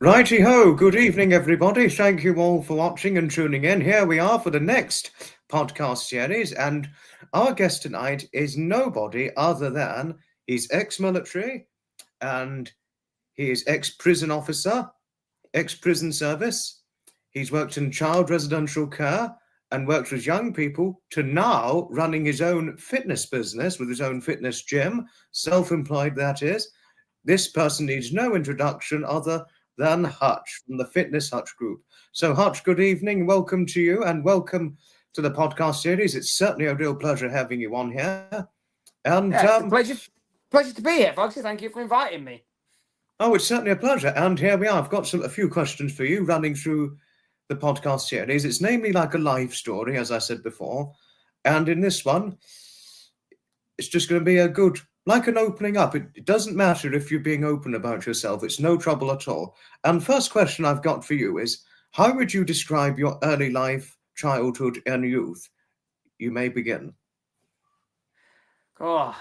Righty ho, good evening, everybody. Thank you all for watching and tuning in. Here we are for the next podcast series, and our guest tonight is nobody other than he's ex-military and he is ex-prison officer, ex-prison service. He's worked in child residential care and worked with young people to now running his own fitness business with his own fitness gym, self-employed that is. This person needs no introduction other than Hutch from the Fitness Hutch group. So, Hutch, good evening. Welcome to you and welcome to the podcast series. It's certainly a real pleasure having you on here. And Yeah, it's a pleasure to be here, Foxy. Thank you for inviting me. oh, it's certainly a pleasure. And here we are. I've got a few questions for you running through the podcast series. It's namely like a life story, as I said before. And in this one, it's just going to be like an opening up. It doesn't matter if you're being open about yourself. It's no trouble at all. And first question I've got for you is, how would you describe your early life, childhood, and youth? You may begin. I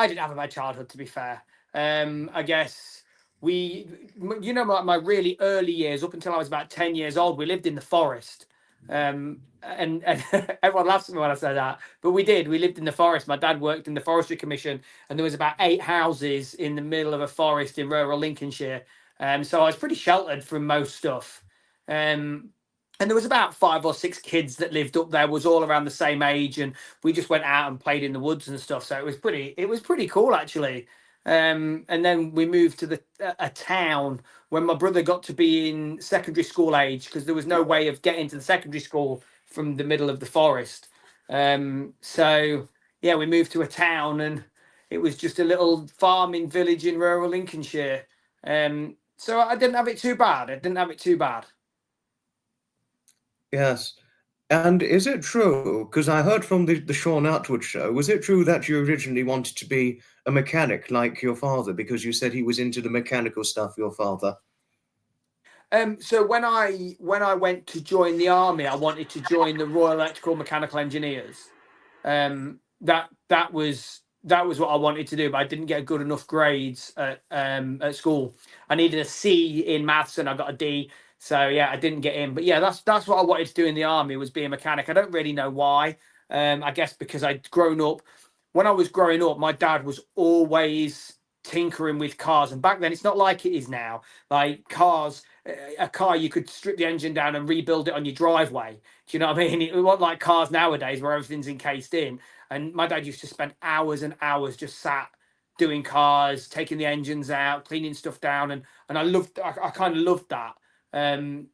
didn't have a bad childhood, to be fair. I guess my really early years, up until I was about 10 years old, we lived in the forest. And everyone laughs at me when I say that, but we lived in the forest. My dad worked in the Forestry Commission, and there was about 8 houses in the middle of a forest in rural Lincolnshire. So I was pretty sheltered from most stuff. And there was about 5 or 6 kids that lived up there, was all around the same age, and we just went out and played in the woods and stuff. So it was pretty cool, actually. And then we moved to a town when my brother got to be in secondary school age, because there was no way of getting to the secondary school from the middle of the forest. So yeah, we moved to a town, and it was just a little farming village in rural Lincolnshire. So I didn't have it too bad. Yes. And is it true, because I heard from the Sean Atwood show, was it true that you originally wanted to be a mechanic like your father, because you said he was into the mechanical stuff, your father? So when I went to join the army, I wanted to join the Royal Electrical Mechanical Engineers. That was what I wanted to do, but I didn't get good enough grades at school. I needed a C in maths, and I got a D. So yeah, I didn't get in. But yeah, that's what I wanted to do in the army, was be a mechanic. I don't really know why. I guess because I'd grown up. When I was growing up, my dad was always tinkering with cars, and back then it's not like it is now. Like cars, a car, you could strip the engine down and rebuild it on your driveway. Do you know what I mean? It wasn't like cars nowadays where everything's encased in. And my dad used to spend hours and hours just sat doing cars, taking the engines out, cleaning stuff down, and I kind of loved that.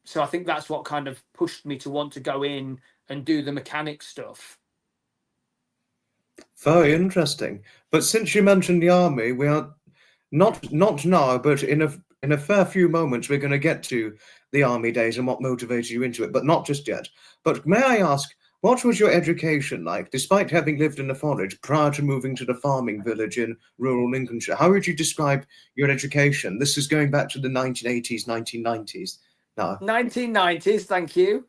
So I think that's what kind of pushed me to want to go in and do the mechanic stuff. Very interesting. But since you mentioned the army, we are not now, but in a fair few moments, we're going to get to the army days and what motivated you into it, but not just yet. But may I ask, what was your education like, despite having lived in the forest prior to moving to the farming village in rural Lincolnshire? How would you describe your education? This is going back to the 1980s, 1990s. No. 1990s, thank you.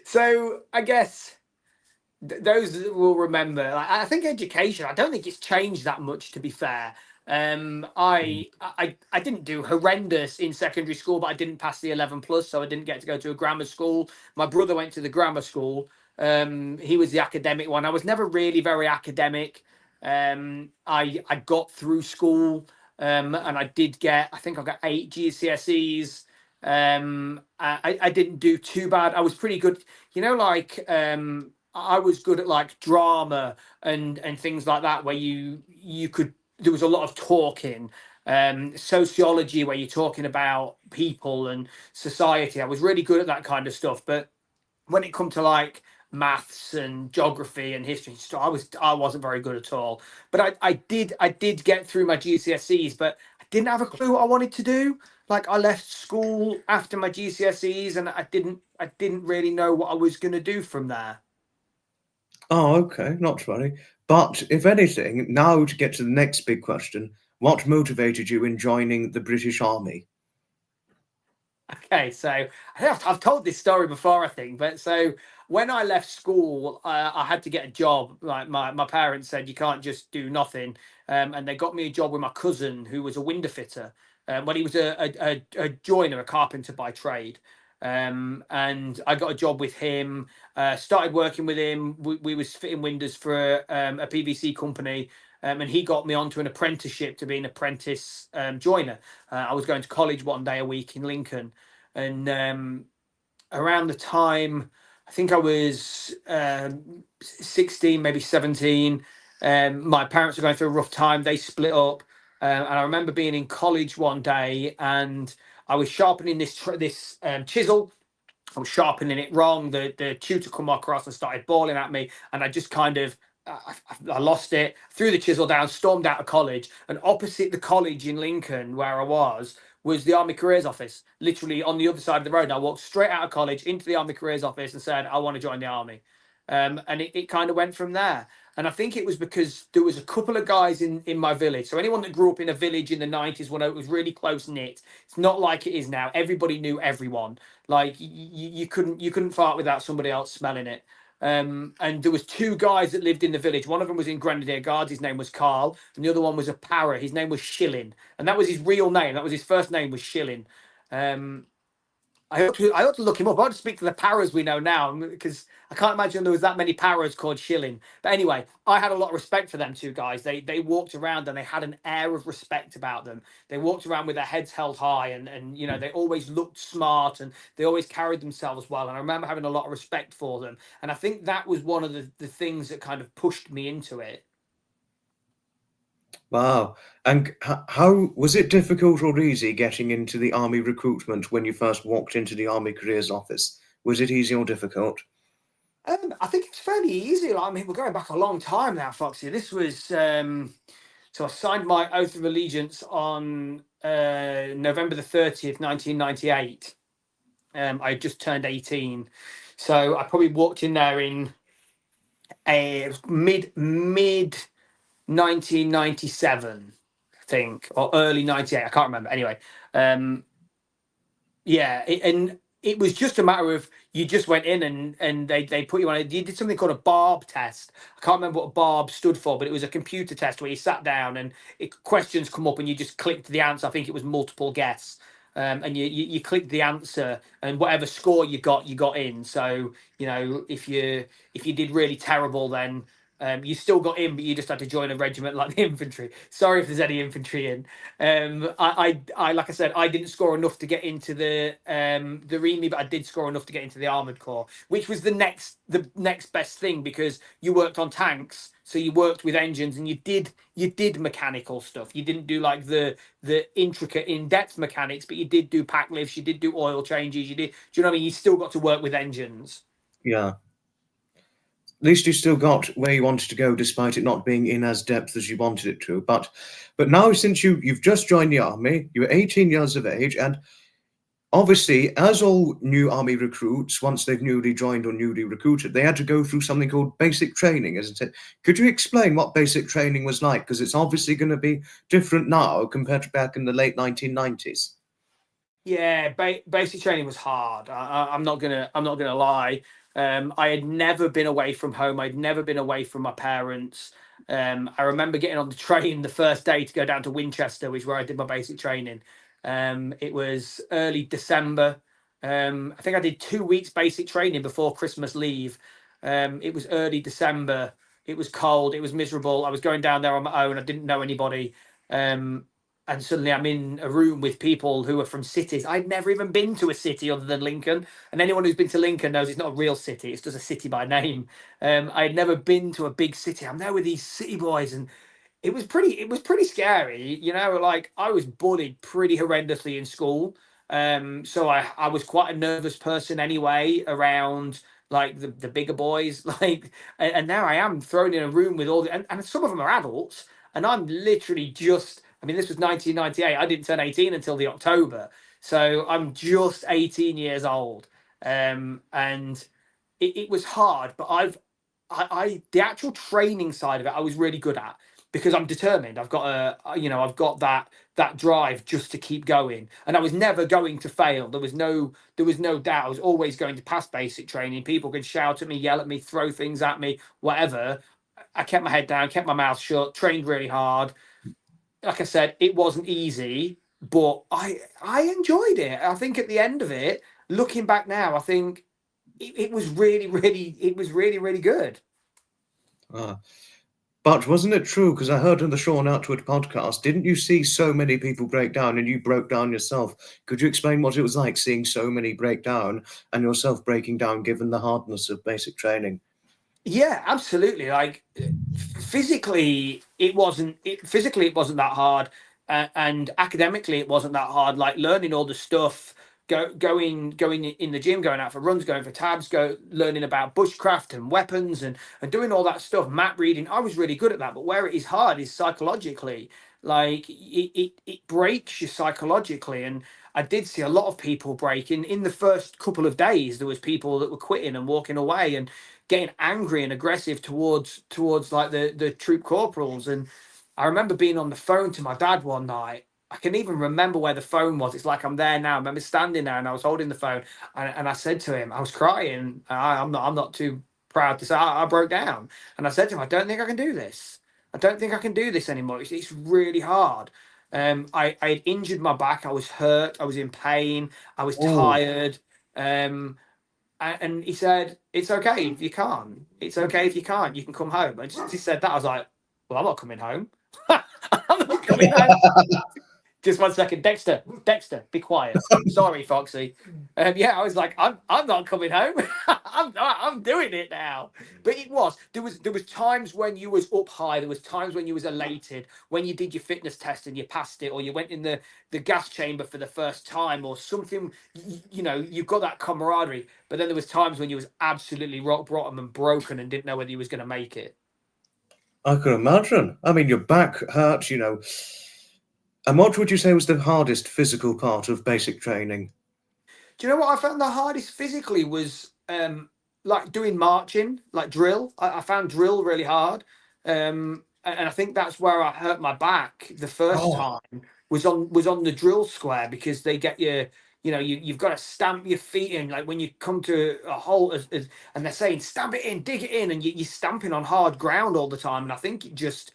So I guess those that will remember, like, I think education, I don't think it's changed that much, to be fair. I didn't do horrendous in secondary school, but I didn't pass the 11 plus, so I didn't get to go to a grammar school. My brother went to the grammar school. He was the academic one. I was never really very academic. I got through school, and I think I got 8 GCSEs. I didn't do too bad. I was pretty good, I was good at like drama and things like that, where you could, there was a lot of talking. Sociology, where you're talking about people and society. I was really good at that kind of stuff. But when it come to like maths and geography and history, I wasn't very good at all. But I did get through my GCSEs, but I didn't have a clue what I wanted to do. Like, I left school after my GCSEs, and I didn't really know what I was going to do from there. Oh, okay, not to worry. But if anything, now to get to the next big question, what motivated you in joining the British Army? Okay, so I've told this story before, I think, but so when I left school, I had to get a job. Like my parents said, you can't just do nothing, and they got me a job with my cousin, who was a window fitter. Well, he was a joiner, a carpenter by trade. And I got a job with him. Started working with him. We was fitting windows for a PVC company, and he got me onto an apprenticeship to be an apprentice joiner. I was going to college one day a week in Lincoln, and around the time I think I was 16, maybe 17, my parents were going through a rough time. They split up, and I remember being in college one day, and I was sharpening this chisel. I was sharpening it wrong. The tutor come across and started bawling at me, and I just kind of I lost it, threw the chisel down, stormed out of college, and opposite the college in Lincoln where I was the Army Careers Office, literally on the other side of the road. And I walked straight out of college into the Army Careers Office and said, I want to join the Army. And it kind of went from there. And I think it was because there was a couple of guys in my village. So anyone that grew up in a village in the 90s will know it was really close knit. It's not like it is now. Everybody knew everyone. Like you couldn't fart without somebody else smelling it. And there was two guys that lived in the village. One of them was in Grenadier Guards. His name was Carl, and the other one was a para. His name was Shilling, and that was his real name. That was his first name was Shilling. Um, I ought to look him up. I ought to speak to the paras we know now, because I can't imagine there was that many paras called Shilling. But anyway, I had a lot of respect for them two guys. They walked around and they had an air of respect about them. They walked around with their heads held high, and you know, they always looked smart, and they always carried themselves well. And I remember having a lot of respect for them. And I think that was one of the things that kind of pushed me into it. Wow. And how was it difficult or easy getting into the army recruitment when you first walked into the Army Careers Office? Was it easy or difficult? I think it's fairly easy. Like, I mean, we're going back a long time now, Foxy. This was so I signed my oath of allegiance on November the 30th, 1998. I just turned 18, so I probably walked in there in it was mid 1997, I think, or early 98. I can't remember. Anyway, yeah, and it was just a matter of you just went in and they put you on it. You did something called a barb test. I can't remember what barb stood for, but it was a computer test where you sat down and questions come up and you just clicked the answer. I think it was multiple guess. And you clicked the answer, and whatever score you got in. So you know, if you did really terrible, then you still got in, but you just had to join a regiment like the infantry. Sorry if there's any infantry in. I like I said, I didn't score enough to get into the REME, but I did score enough to get into the Armoured Corps, which was the next best thing, because you worked on tanks, so you worked with engines, and you did mechanical stuff. You didn't do like the intricate, in-depth mechanics, but you did do pack lifts, you did do oil changes, you did. Do you know what I mean? You still got to work with engines. Yeah. At least you still got where you wanted to go, despite it not being in as depth as you wanted it to. But now, since you've just joined the army, you're 18 years of age, and obviously, as all new army recruits, once they've newly joined or newly recruited, they had to go through something called basic training, isn't it? Could you explain what basic training was like? Because it's obviously going to be different now compared to back in the late 1990s. Yeah, basic training was hard. I'm not gonna lie. I had never been away from home. I'd never been away from my parents. I remember getting on the train the first day to go down to Winchester, which is where I did my basic training. It was early December. I think I did 2 weeks basic training before Christmas leave. It was early December. It was cold. It was miserable. I was going down there on my own. I didn't know anybody. And suddenly I'm in a room with people who are from cities. I'd never even been to a city other than Lincoln. And anyone who's been to Lincoln knows it's not a real city. It's just a city by name. I had never been to a big city. I'm there with these city boys, and it was pretty scary. You know, like I was bullied pretty horrendously in school. So I was quite a nervous person anyway around like the bigger boys. Like, and now I am thrown in a room with all the, and some of them are adults, and I'm literally just, I mean, this was 1998. I didn't turn 18 until the October. So I'm just 18 years old. And it was hard, but the actual training side of it, I was really good at, because I'm determined. I've got I've got that drive just to keep going. And I was never going to fail. There was no doubt. I was always going to pass basic training. People could shout at me, yell at me, throw things at me, whatever. I kept my head down, kept my mouth shut, trained really hard. Like I said, it wasn't easy, but I enjoyed it. I think at the end of it, looking back now, I think it was really good. Ah. But wasn't it true? Because I heard on the Sean Outward podcast, didn't you see so many people break down and you broke down yourself? Could you explain what it was like seeing so many break down and yourself breaking down given the hardness of basic training? Yeah, absolutely. Like physically, physically it wasn't that hard, and academically it wasn't that hard. Like learning all the stuff, going in the gym, going out for runs, going for tabs, learning about bushcraft and weapons, and doing all that stuff. Map reading, I was really good at that. But where it is hard is psychologically. Like it breaks you psychologically, and I did see a lot of people breaking in the first couple of days. There was people that were quitting and walking away, and getting angry and aggressive towards like the troop corporals. And I remember being on the phone to my dad one night. I can even remember where the phone was. It's like I'm there now. I remember standing there and I was holding the phone, and I said to him, I was crying. I'm not too proud to say I broke down. And I said to him, I don't think I can do this. I don't think I can do this anymore. It's really hard. I had injured my back. I was hurt. I was in pain. I was Oh, tired. And he said, "It's okay if you can't. It's okay if you can't. You can come home." And just he said that, I was like, "Well, I'm not coming home. I'm not coming home." Just 1 second, Dexter. Dexter, be quiet. Sorry, Foxy. Yeah, I was like, I'm not coming home. I'm doing it now. But there was times when you was up high. There was times when you was elated when you did your fitness test and you passed it, or you went in the gas chamber for the first time, or something. You've got that camaraderie. But then there was times when you was absolutely rock bottom and broken and didn't know whether you was going to make it. I can imagine. I mean, your back hurts. And what would you say was the hardest physical part of basic training? Do you know what I found the hardest physically was like doing marching, like drill. I found drill really hard, and I think that's where I hurt my back the first Oh, time was on the drill square, because they get you. You've got to stamp your feet in, like when you come to a hole, and they're saying stamp it in, dig it in, and you're stamping on hard ground all the time. And I think it just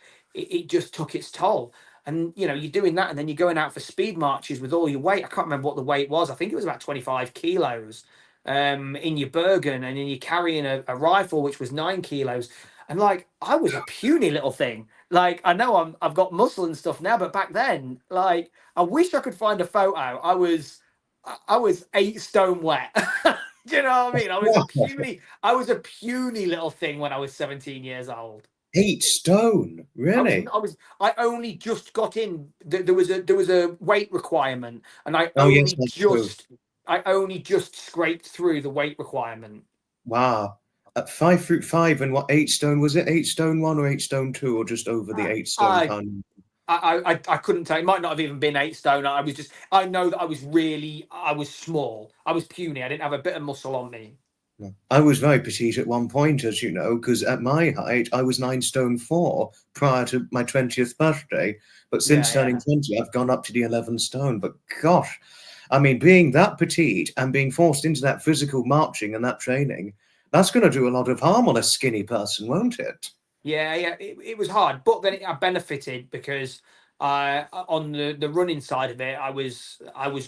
took its toll. And you're doing that, and then you're going out for speed marches with all your weight. I can't remember what the weight was. I think it was about 25 kilos in your Bergen, and then you're carrying a rifle which was 9 kilos. And like I was a puny little thing. Like I know I've got muscle and stuff now, but back then, like I wish I could find a photo. I was 8 stone wet. Do you know what I mean? I was a puny little thing when I was 17 years old. 8 stone, I was really? I was I only just got in. There was a weight requirement, and I Oh, yes, only that's true. just I only just scraped through the weight requirement. Wow. At 5 foot 5 and what 8 stone was it? 8 stone 1 or 8 stone 2 or just over the I 8 stone I kind? I couldn't tell. It might not have even been 8 stone. I know that I was small. I was puny. I didn't have a bit of muscle on me. No. I was very petite at one point, as you know, because at my height I was 9 stone 4 prior to my 20th birthday. But since Yeah, turning yeah. 20, I've gone up to the 11 stone. But gosh, I mean, being that petite and being forced into that physical marching and that training, that's going to do a lot of harm on a skinny person, won't it? Yeah, yeah, it was hard, but then I benefited because on the running side of it, I was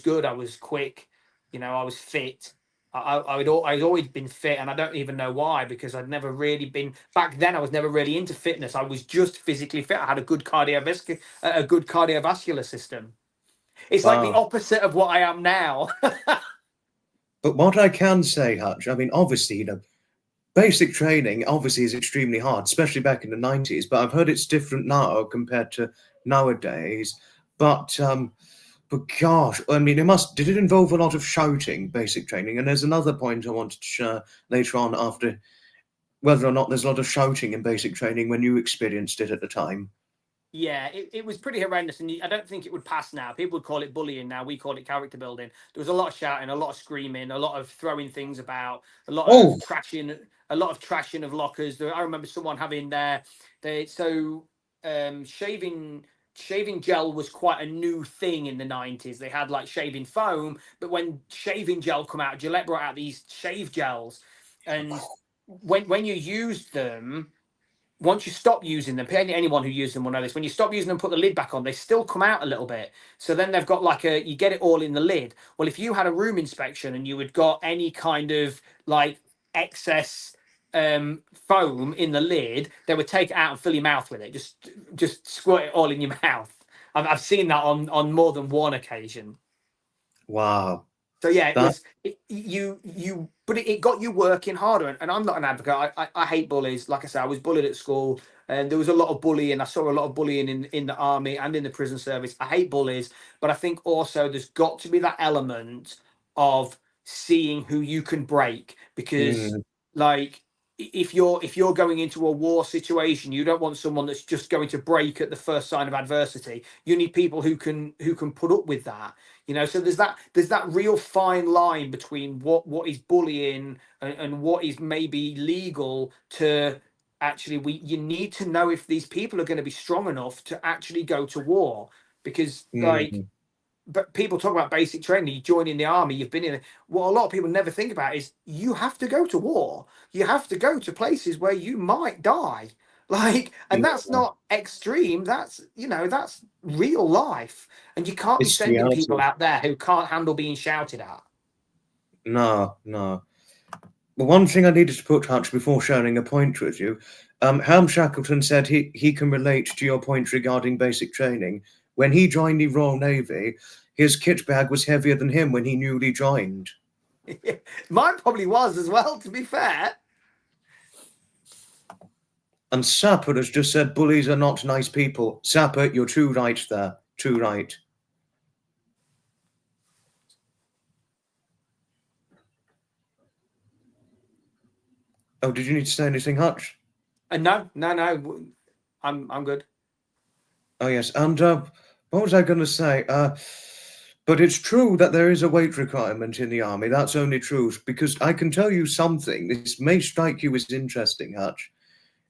good, I was quick, I was fit. I'd always been fit, and I don't even know why, because I'd never really been back then. I was never really into fitness. I was just physically fit. I had a good cardiovascular system. It's like the Wow. opposite of what I am now. But what I can say, Hutch, I mean, obviously, basic training obviously is extremely hard, especially back in the 90s, but I've heard it's different now compared to nowadays. But gosh, I mean, did it involve a lot of shouting, basic training? And there's another point I wanted to share later on after whether or not there's a lot of shouting in basic training when you experienced it at the time. Yeah, it was pretty horrendous, and I don't think it would pass now. People would call it bullying now. We call it character building. There was a lot of shouting, a lot of screaming, a lot of throwing things about, Oh, a lot of trashing of lockers. I remember someone having shaving gel was quite a new thing in the 90s. They had like shaving foam, but when shaving gel come out, Gillette brought out these shave gels, and when you used them, once you stop using them, anyone who uses them will know this. When you stop using them, put the lid back on, they still come out a little bit. So then they've got like you get it all in the lid. Well, if you had a room inspection and you had got any kind of like excess foam in the lid, they would take it out and fill your mouth with it. Just squirt it all in your mouth. I've seen that on more than one occasion. Wow. So yeah, but it got you working harder. And I'm not an advocate. I hate bullies. Like I said, I was bullied at school, and there was a lot of bullying. I saw a lot of bullying in the army and in the prison service. I hate bullies, but I think also there's got to be that element of seeing who you can break, because like if you're going into a war situation, you don't want someone that's just going to break at the first sign of adversity. You need people who can put up with that. So there's that real fine line between what is bullying and what is maybe legal to actually you need to know if these people are going to be strong enough to actually go to war, because but people talk about basic training. You join in the army, you've been in it. What a lot of people never think about is you have to go to war. You have to go to places where you might die. And that's not extreme. That's real life. And you can't be It's sending reality. people out there who can't handle being shouted at. No. Well, one thing I needed to put, Hutch, before sharing a point with you, Ham Shackleton said he can relate to your point regarding basic training. When he joined the Royal Navy, his kit bag was heavier than him when he newly joined. Mine probably was as well, to be fair. And Sapper has just said bullies are not nice people. Sapper, you're too right there. Too right. Oh, did you need to say anything, Hutch? No. I'm good. Oh, yes. And what was I going to say? But it's true that there is a weight requirement in the army. That's only true, because I can tell you something. This may strike you as interesting, Hutch.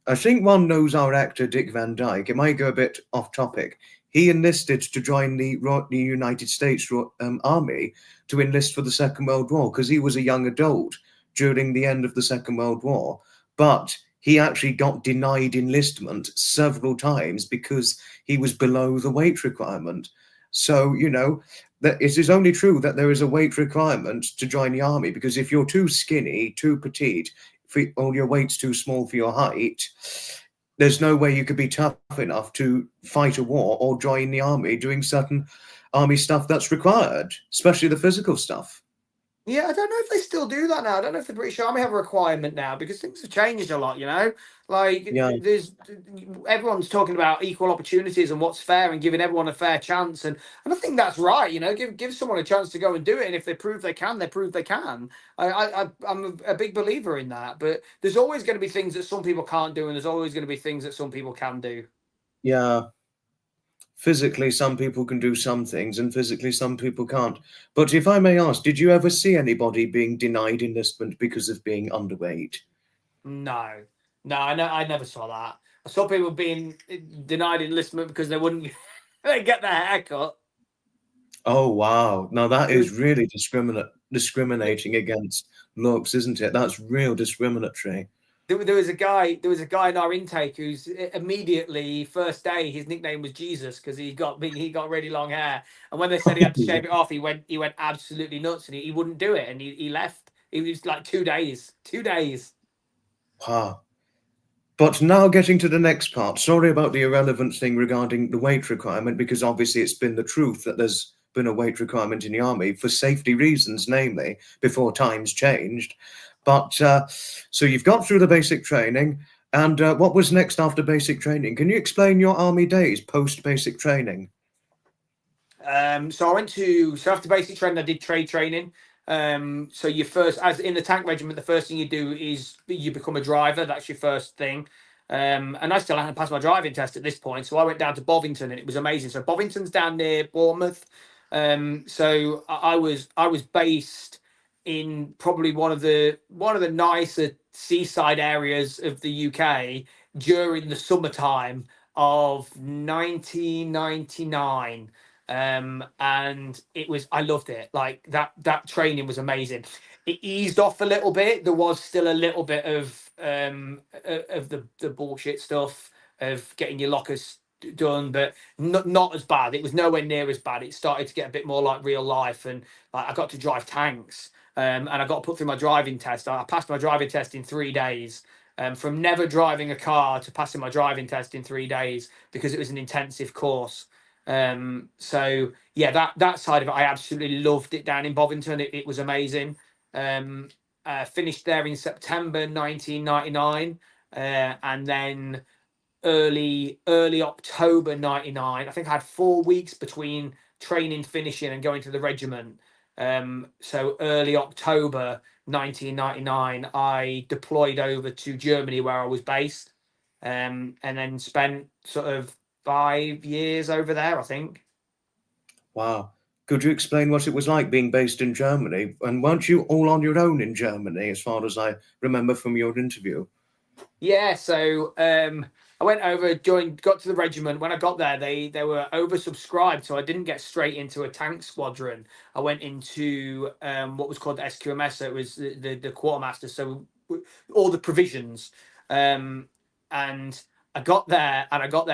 I think one knows our actor Dick Van Dyke. It might go a bit off topic. He enlisted to join the United States Army to enlist for the Second World War, because he was a young adult during the end of the Second World War. But he actually got denied enlistment several times because he was below the weight requirement. So, that it is only true that there is a weight requirement to join the army, because if you're too skinny, too petite, or your weight's too small for your height, there's no way you could be tough enough to fight a war or join the army doing certain army stuff that's required, especially the physical stuff. Yeah, I don't know if they still do that now. I don't know if the British Army have a requirement now, because things have changed a lot, Yeah. Everyone's talking about equal opportunities and what's fair and giving everyone a fair chance. And I think that's right, give someone a chance to go and do it. And if they prove they can, they prove they can. I'm a big believer in that. But there's always going to be things that some people can't do, and there's always going to be things that some people can do. Yeah. Physically, some people can do some things, and physically, some people can't. But if I may ask, did you ever see anybody being denied enlistment because of being underweight? No, I never saw that. I saw people being denied enlistment because they wouldn't they get their haircut. Oh, wow. Now, that is really discriminating against looks, isn't it? That's real discriminatory. There was a guy in our intake who's immediately first day his nickname was Jesus, because he got really long hair, and when they said he had to shave it off, he went absolutely nuts, and he wouldn't do it, and he left. It was like 2 days. Wow. But now getting to the next part, sorry about the irrelevant thing regarding the weight requirement, because obviously it's been the truth that there's been a weight requirement in the army for safety reasons, namely, before times changed. But so you've got through the basic training, and what was next after basic training? Can you explain your army days post basic training? So after basic training, I did trade training. So you first, as in the tank regiment, the first thing you do is you become a driver. That's your first thing. And I still hadn't passed my driving test at this point, so I went down to Bovington, and it was amazing. So Bovington's down near Bournemouth. So I was based in probably one of the nicer seaside areas of the UK during the summertime of 1999. And I loved it. Like that training was amazing. It eased off a little bit. There was still a little bit of the bullshit stuff of getting your lockers done, but not as bad. It was nowhere near as bad. It started to get a bit more like real life, and like I got to drive tanks, and I got put through my driving test. I passed my driving test in 3 days. From never driving a car to passing my driving test in 3 days, because it was an intensive course. So yeah, that side of it, I absolutely loved it down in Bovington. It was amazing. Finished there in September 1999, and then early October 99. I think I had 4 weeks between training, finishing, and going to the regiment. So early October 1999, I deployed over to Germany where I was based, and then spent sort of 5 years over there, I think. Wow. Could you explain what it was like being based in Germany? And weren't you all on your own in Germany, as far as I remember from your interview? Yeah, so I went over, got to the regiment. When I got there, they were oversubscribed, so I didn't get straight into a tank squadron. I went into what was called the SQMS, so it was the quartermaster, so all the provisions. And I got there,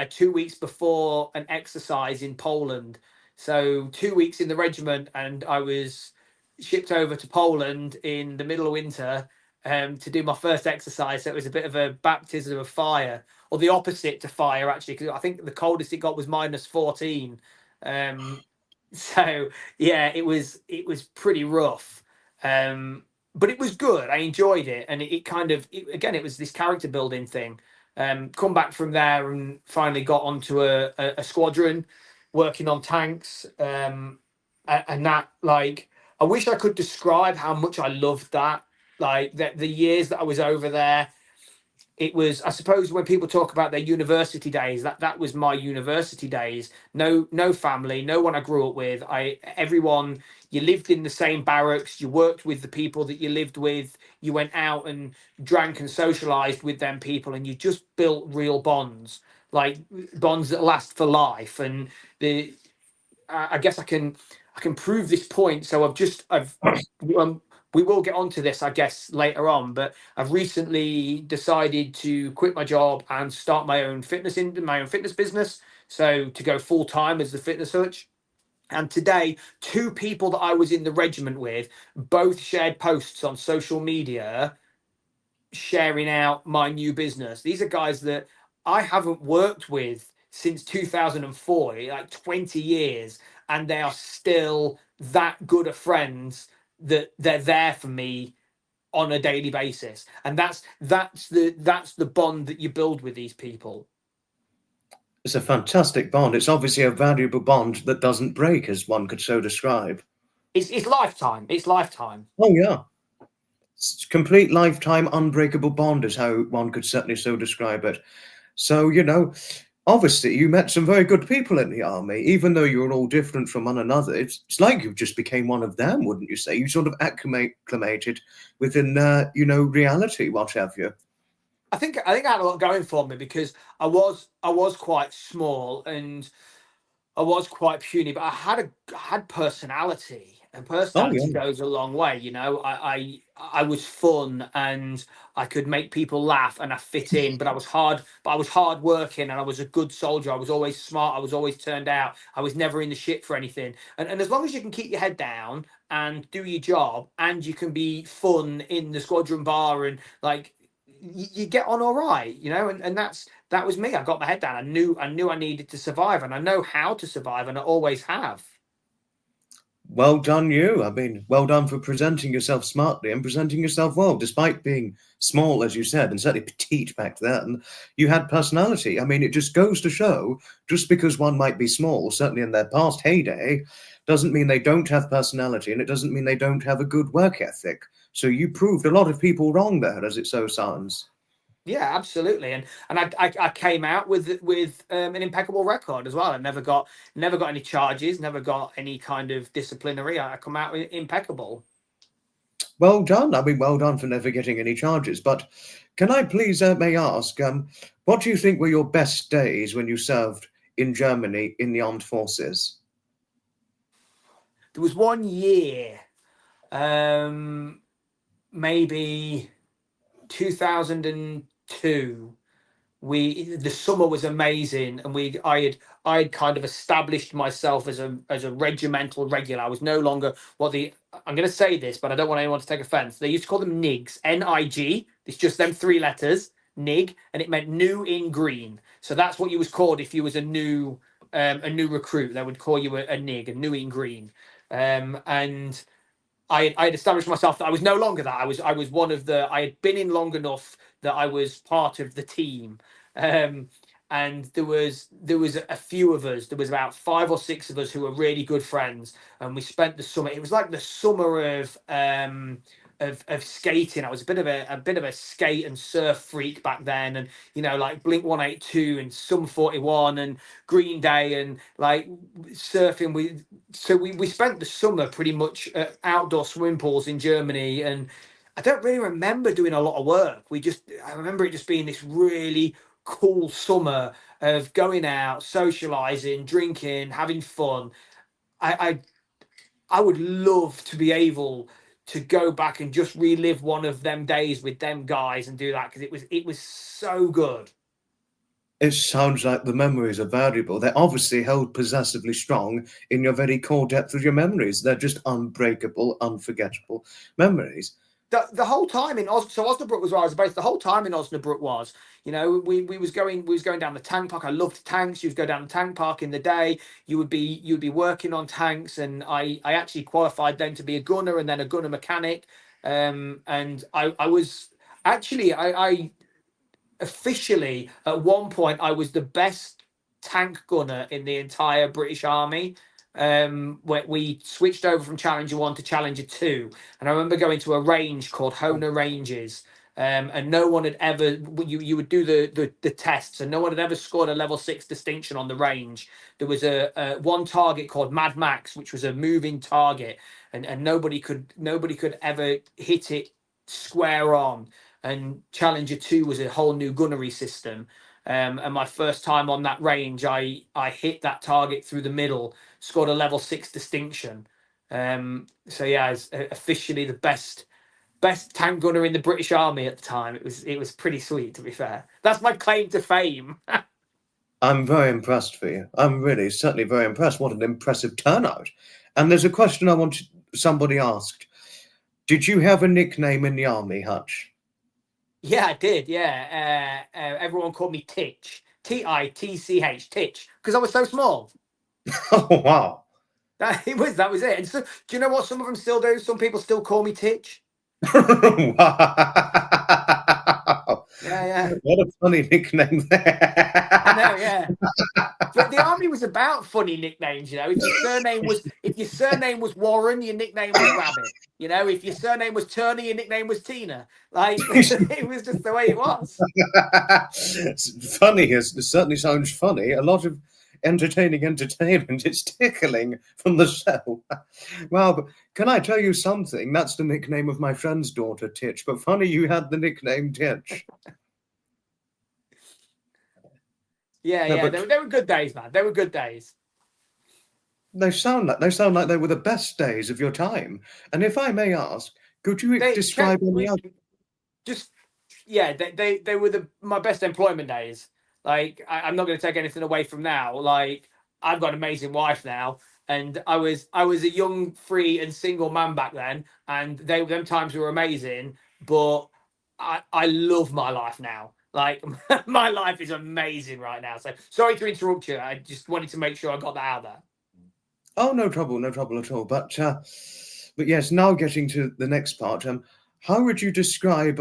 2 weeks before an exercise in Poland. So 2 weeks in the regiment, and I was shipped over to Poland in the middle of winter, to do my first exercise. So it was a bit of a baptism of fire, or the opposite to fire, actually, because I think the coldest it got was -14. Um, so yeah, it was pretty rough, but it was good. I enjoyed it, and it kind of again, it was this character building thing. Come back from there and finally got onto a squadron working on tanks, and that, like, I wish I could describe how much I loved that. Like the years that I was over there, it was, I suppose, when people talk about their university days, that was my university days. No family, no one I grew up with. Everyone, you lived in the same barracks, you worked with the people that you lived with, you went out and drank and socialized with them people, and you just built real bonds, like bonds that last for life. And the I guess I can prove this point. So we will get onto this, I guess, later on. But I've recently decided to quit my job and start my own fitness business. So to go full time as the Fitness Hutch. And today, two people that I was in the regiment with both shared posts on social media sharing out my new business. These are guys that I haven't worked with since 2004, like 20 years, and they are still that good of friends that they're there for me on a daily basis. And that's the bond that you build with these people. It's a fantastic bond. It's obviously a valuable bond that doesn't break, as one could so describe. It's lifetime. It's lifetime. Oh, yeah. It's complete lifetime unbreakable bond is how one could certainly so describe it. So, obviously you met some very good people in the army, even though you were all different from one another. It's like you just became one of them, wouldn't you say? You sort of acclimated within, reality, what have you. I think I had a lot going for me, because I was quite small, and I was quite puny, but I had personality, and Oh, personality yeah. goes a long way. I was fun, and I could make people laugh, and I fit in. But I was hard working, and I was a good soldier. I was always smart. I was always turned out. I was never in the shit for anything. And as long as you can keep your head down and do your job, and you can be fun in the squadron bar, and like, you get on all right, and that was me. I got my head down. I knew I needed to survive, and I know how to survive, and I always have. Well done, you. I mean, well done for presenting yourself smartly and presenting yourself well, despite being small, as you said, and certainly petite back then. You had personality. I mean, it just goes to show, just because one might be small, certainly in their past heyday, doesn't mean they don't have personality, and it doesn't mean they don't have a good work ethic. So you proved a lot of people wrong there, as it so sounds. Yeah, absolutely. And I came out with an impeccable record as well. I never got any charges, never got any kind of disciplinary. I come out impeccable. Well done. I mean, well done for never getting any charges. But can I please, may ask, what do you think were your best days when you served in Germany in the armed forces? there was one year, maybe 2002. The summer was amazing, and I had kind of established myself as a regimental regular. I was no longer I'm going to say this, but I don't want anyone to take offense. They used to call them NIGs, NIG. It's just them three letters, NIG, and it meant new in green. So that's what you was called if you was a new recruit. They would call you a NIG, a new in green. And I had established myself that I was no longer that. I was one of the. I had been in long enough that I was part of the team. And there was a few of us. There was about 5 or 6 of us who were really good friends, and we spent the summer. It was like the summer of skating. I was a bit of a skate and surf freak back then, and like Blink 182 and Sum 41 and Green Day and like surfing. We spent the summer pretty much at outdoor swimming pools in Germany, and I don't really remember doing a lot of work. I remember it just being this really cool summer of going out, socializing, drinking, having fun. I would love to be able to go back and just relive one of them days with them guys and do that, because it was so good. It sounds like the memories are valuable. They're obviously held possessively strong in your very core depth of your memories. They're just unbreakable, unforgettable memories. The whole time in Osnabrück was where I was based. The whole time in Osnabrück was, we was going down the tank park. I loved tanks. You would go down the tank park in the day. You would be working on tanks, and I actually qualified then to be a gunner and then a gunner mechanic. And I was actually I officially at one point I was the best tank gunner in the entire British Army. Where we switched over from Challenger 1 to Challenger 2, and I remember going to a range called Hona Ranges, and no one had ever. You would do the tests, and no one had ever scored a level 6 distinction on the range. There was a one target called Mad Max, which was a moving target, and nobody could ever hit it square on. And Challenger 2 was a whole new gunnery system. And my first time on that range, I hit that target through the middle, scored a level 6 distinction. So yeah, I was officially the best tank gunner in the British Army at the time. It was pretty sweet, to be fair. That's my claim to fame. I'm very impressed for you. I'm really certainly very impressed. What an impressive turnout. And there's a question I wanted somebody asked. Did you have a nickname in the army, Hutch? Yeah, I did. Yeah, everyone called me Titch, Titch, Titch, because I was so small. Oh wow! That was it. And so, do you know what some of them still do? Some people still call me Titch. Wow! Yeah. What a funny nickname there. I know, yeah. But the army was about funny nicknames, If your surname was Warren, your nickname was Rabbit. If your surname was Turner, your nickname was Tina. Like it was just the way it was. Funny, it certainly sounds funny. A lot of entertainment. It's tickling from the cell. Wow, but can I tell you something? That's the nickname of my friend's daughter, Titch. But funny you had the nickname Titch. Yeah. They were good days, man. They were good days. They sound like they were the best days of your time. And if I may ask, could you describe any other? They were my best employment days. Like I'm not going to take anything away from now. Like I've got an amazing wife now, and I was a young, free, and single man back then, and them times were amazing. But I love my life now. Like my life is amazing right now. So sorry to interrupt you. I just wanted to make sure I got that out there. Oh, no trouble at all. But yes, now getting to the next part. How would you describe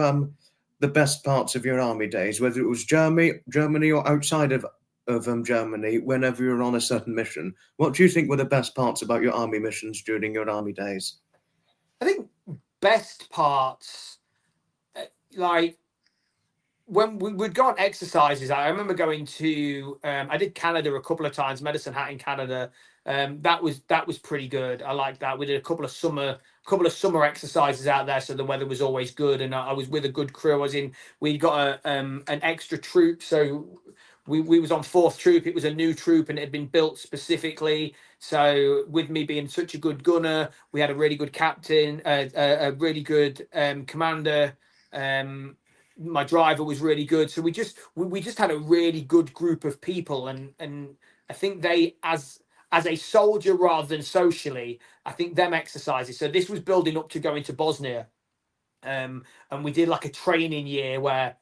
the best parts of your army days, whether it was Germany or outside of Germany, whenever you're on a certain mission? What do you think were the best parts about your army missions during your army days? I think best parts, like when we'd go on exercises. I remember going to I did Canada a couple of times, Medicine Hat in Canada. That was pretty good. I liked that. We did a couple of summer exercises out there, so the weather was always good, and I was with a good crew. We got an extra troop, so we was on 4th Troop. It was a new troop and it had been built specifically. So with me being such a good gunner, we had a really good captain, a really good commander. My driver was really good. So we just had a really good group of people, and I think they as a soldier rather than socially, I think them exercises. So this was building up to going to Bosnia. And we did like a training year where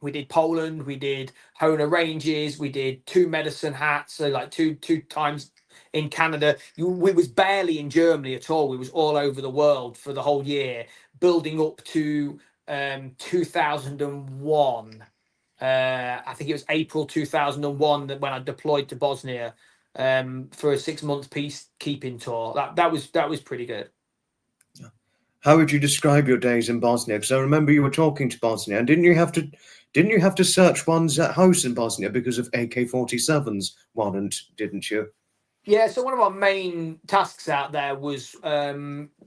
we did Poland, we did Hona Ranges, we did 2 Medicine Hats, so like two times in Canada. We was barely in Germany at all. We was all over the world for the whole year, building up to 2001. I think it was April 2001 that when I deployed to Bosnia for a 6-month peacekeeping tour. That was pretty good. How would you describe your days in Bosnia? Because I remember you were talking to Bosnia, and didn't you have to search one's house in Bosnia because of AK-47's warrant, didn't you? Yeah, so one of our main tasks out there was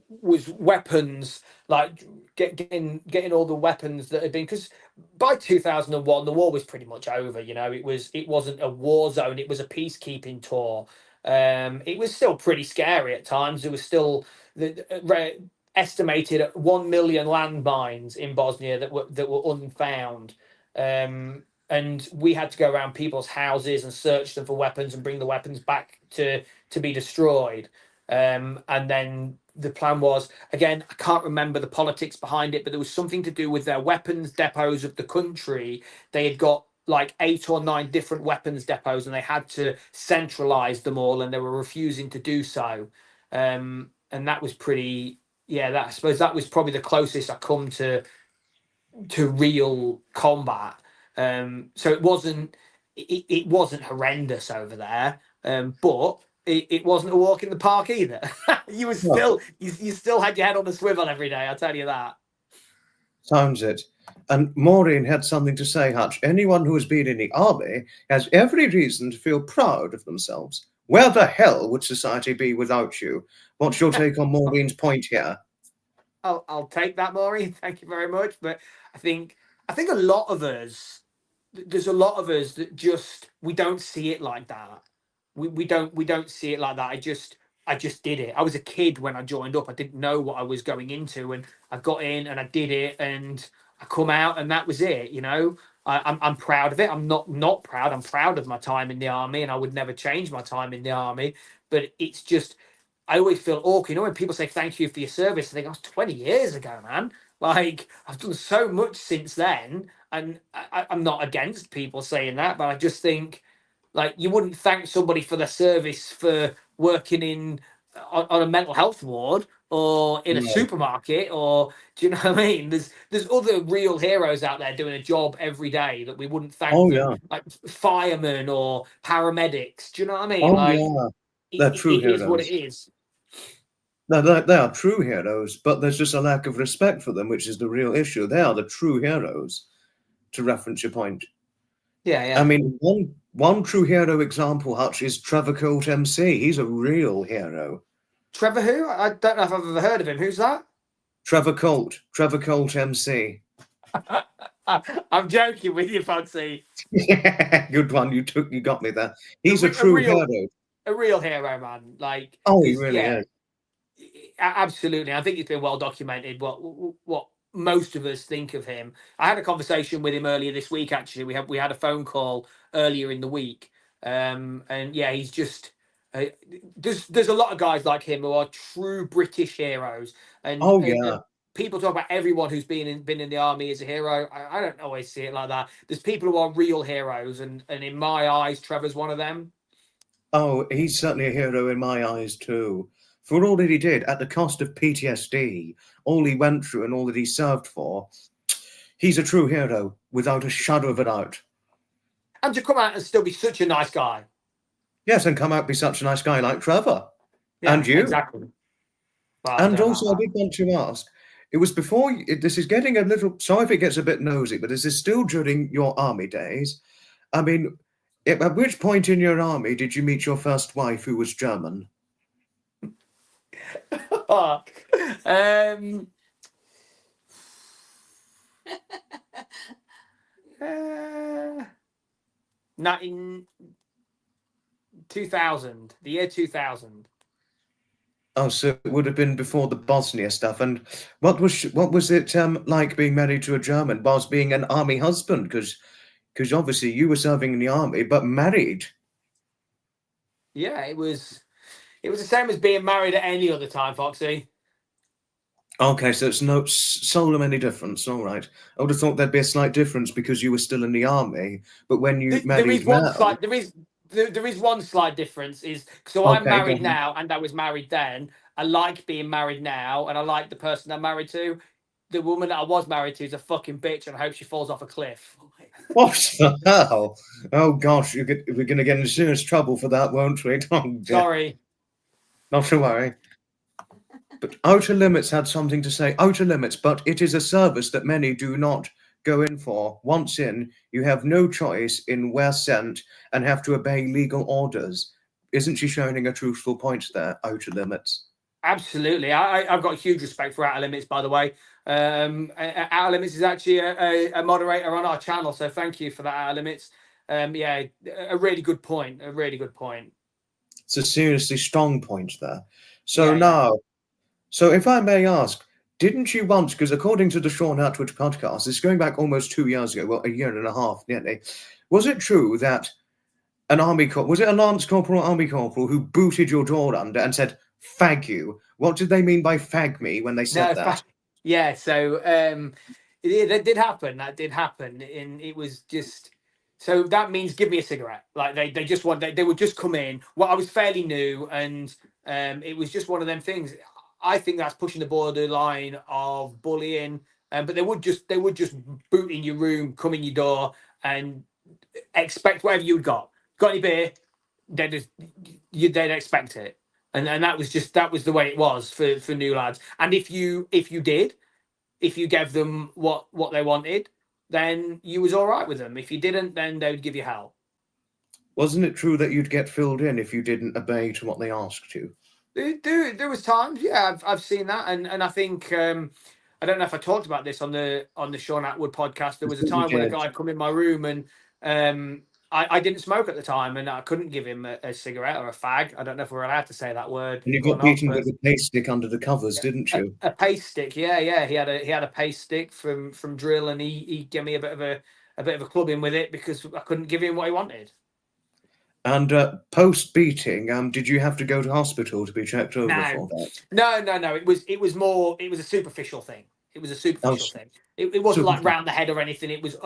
weapons, like getting all the weapons that had been, because by 2001 the war was pretty much over. You know, it wasn't a war zone; it was a peacekeeping tour. It was still pretty scary at times. There was still estimated at 1 million landmines in Bosnia that were unfound. And we had to go around people's houses and search them for weapons and bring the weapons back to be destroyed. And then the plan was, again, I can't remember the politics behind it, but there was something to do with their weapons depots of the country. They had got like 8 or 9 different weapons depots, and they had to centralize them all, and they were refusing to do so. And that was pretty, yeah, I suppose that was probably the closest I come to real combat. So it wasn't horrendous over there, but it wasn't a walk in the park either. You still had your head on the swivel every day, I'll tell you that. Sounds it. And Maureen had something to say, Hutch. Anyone who has been in the army has every reason to feel proud of themselves. Where the hell would society be without you? What's your take on Maureen's point here? I'll take that, Maureen. Thank you very much. But I think a lot of us, there's a lot of us that just we don't see it like that. We don't see it like that. I just did it. I was a kid when I joined up. I didn't know what I was going into, and I got in and I did it, and I come out, and that was it. You know, I'm proud of it. I'm not proud. I'm proud of my time in the army, and I would never change my time in the army. But it's just, I always feel awkward. You know, when people say thank you for your service, I think, that's 20 years ago, man. Like, I've done so much since then, and I'm not against people saying that, but I just think, like, you wouldn't thank somebody for their service for working on a mental health ward or in a No. supermarket, or do you know what I mean? There's other real heroes out there doing a job every day that we wouldn't thank Oh, them, yeah. like firemen or paramedics. Do you know what I mean? Oh, Like, yeah. They're true it is what it heroes. is. They are true heroes, but there's just a lack of respect for them, which is the real issue. They are the true heroes, to reference your point. Yeah. I mean, one true hero example, Hutch, is Trevor Colt MC. He's a real hero. Trevor who? I don't know if I've ever heard of him. Who's that? Trevor Colt MC. I'm joking with you, Foxy. Good one. You got me there. He's a true hero. A real hero, man. Like, Oh, he really yeah, is. absolutely. I think it's been well documented what most of us think of him. I had a conversation with him earlier this week. Actually, we had a phone call earlier in the week, and yeah, he's just. There's a lot of guys like him who are true British heroes, and, Oh, and, yeah. and people talk about everyone who's been in the army as a hero. I don't always see it like that. There's people who are real heroes, and in my eyes, Trevor's one of them. Oh, he's certainly a hero in my eyes, too. For all that he did at the cost of PTSD, all he went through and all that he served for, he's a true hero without a shadow of a doubt. And to come out and still be such a nice guy. Yes, and come out be such a nice guy like Trevor. Yeah, and you. exactly. Well, And also, I did want to ask, it was before, this is getting a little, sorry if it gets a bit nosy, but is this still during your army days? I mean, at which point in your army did you meet your first wife who was German? um, Not in 2000, the year 2000. Oh, so it would have been before the Bosnia stuff. And what was it like being married to a German whilst being an army husband? Because obviously you were serving in the army, but married. Yeah, it was the same as being married at any other time, Foxy. Okay, so it's no soul of any difference. All right. I would have thought there'd be a slight difference because you were still in the army, but when you There is married one Mel, slight there is one slight difference. Is so I'm okay, go married on. now and I was married then. I like being married now and I like the person I'm married to. The woman that I was married to is a fucking bitch and I hope she falls off a cliff. What the hell? Oh gosh, we're going to get in serious trouble for that, won't we? Oh, dear. Sorry. Not to worry. But Outer Limits had something to say. Outer Limits, but it is a service that many do not go in for. Once in, you have no choice in where sent and have to obey legal orders. Isn't she showing a truthful point there, Outer Limits? Absolutely. I've got huge respect for Outer Limits, by the way. Outer Limits is actually a moderator on our channel, so thank you for that, Outer Limits. Yeah, a really good point. A really good point. It's a seriously strong point there. So Yeah, now, so if I may ask, didn't you once, because according to the Sean Atwood podcast, it's going back almost 2 years ago, well, a year and a half nearly, was it true that was it a Lance Corporal or Army Corporal who booted your door under and said, fag you? What did they mean by fag me when they said that? Yeah, so that did happen. That did happen. And it was just so that means give me a cigarette. Like they just want they would just come in. Well, I was fairly new and it was just one of them things. I think that's pushing the borderline of bullying. But they would just boot in your room, come in your door, and expect whatever you'd got. Got any beer? They'd expect it. And that was the way it was for new lads. And if you gave them what they wanted, then you was all right with them. If you didn't, then they would give you hell. Wasn't it true that you'd get filled in if you didn't obey to what they asked you? There was times, yeah, I've seen that, and I think I don't know if I talked about this on the Sean Atwood podcast. There was a time when a guy come in my room and I didn't smoke at the time, and I couldn't give him a cigarette or a fag. I don't know if we're allowed to say that word. And you got beaten with a paste stick under the covers, didn't you? A paste stick, yeah. He had a paste stick from drill, and he gave me a bit of a clubbing with it because I couldn't give him what he wanted. And post beating, did you have to go to hospital to be checked over for that? No. It was a superficial thing. It was a superficial thing. It wasn't like round the head or anything. It was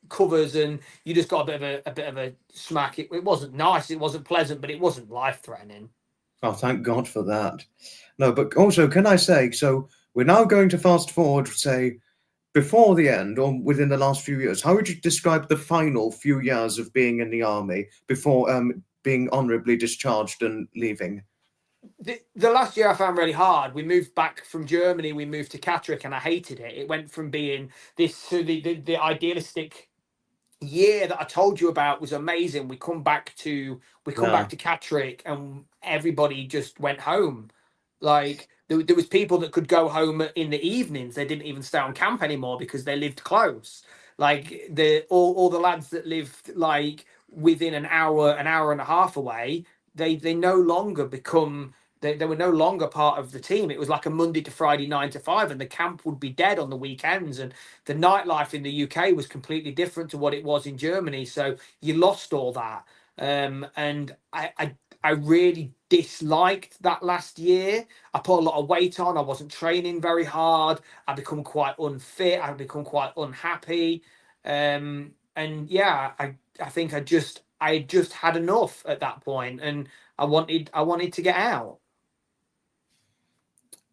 covers, and you just got a bit of a smack. It wasn't nice. It wasn't pleasant, but it wasn't life threatening. Oh, thank God for that. No, but also, can I say, so we're now going to fast forward, say, before the end or within the last few years. How would you describe the final few years of being in the army before being honourably discharged and leaving? The last year I found really hard. We moved back from Germany. We moved to Catterick, and I hated it. It went from being the idealistic year that I told you about was amazing. We come back to Catterick, and everybody just went home. Like there was people that could go home in the evenings. They didn't even stay on camp anymore because they lived close. Like all the lads that lived like within an hour and a half away, they no longer become. They were no longer part of the team. It was like a Monday to Friday 9 to 5, and the camp would be dead on the weekends. And the nightlife in the UK was completely different to what it was in Germany. So you lost all that. And I really disliked that last year. I put a lot of weight on. I wasn't training very hard. I become quite unfit. I become quite unhappy. And yeah, I think I just had enough at that point, and I wanted to get out.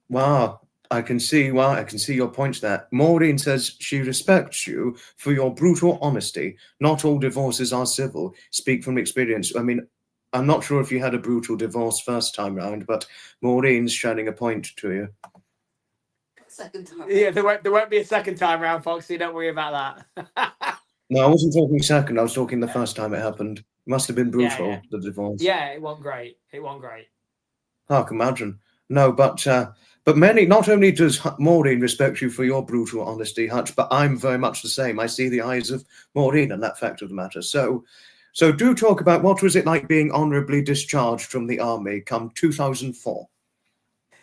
Wow, I can see your points there. Maureen says she respects you for your brutal honesty. Not all divorces are civil. Speak from experience. I mean, I'm not sure if you had a brutal divorce first time round, but Maureen's shining a point to you. Second time. Yeah, there won't be a second time round, Foxy. Don't worry about that. No, I wasn't talking second. I was talking the first time it happened. It must have been brutal, the divorce. Yeah, it wasn't great. I can imagine. No, but many, not only does Maureen respect you for your brutal honesty, Hutch, but I'm very much the same. I see the eyes of Maureen and that fact of the matter. So So do talk about what was it like being honourably discharged from the army come 2004?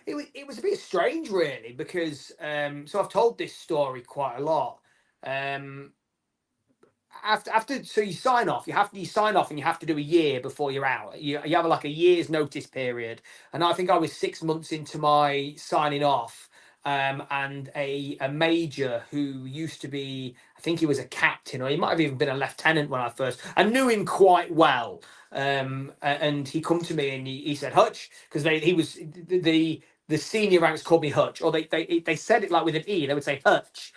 It was a bit strange, really, because so I've told this story quite a lot. Um, after so you sign off, you sign off and you have to do a year before you're out. You have like a year's notice period, and I think I was 6 months into my signing off. And a major who used to be, I think he was a captain, or he might have even been a lieutenant when I knew him quite well. And he come to me and he said Hutch, because he was the senior ranks called me Hutch, or they said it like with an E. They would say Hutch,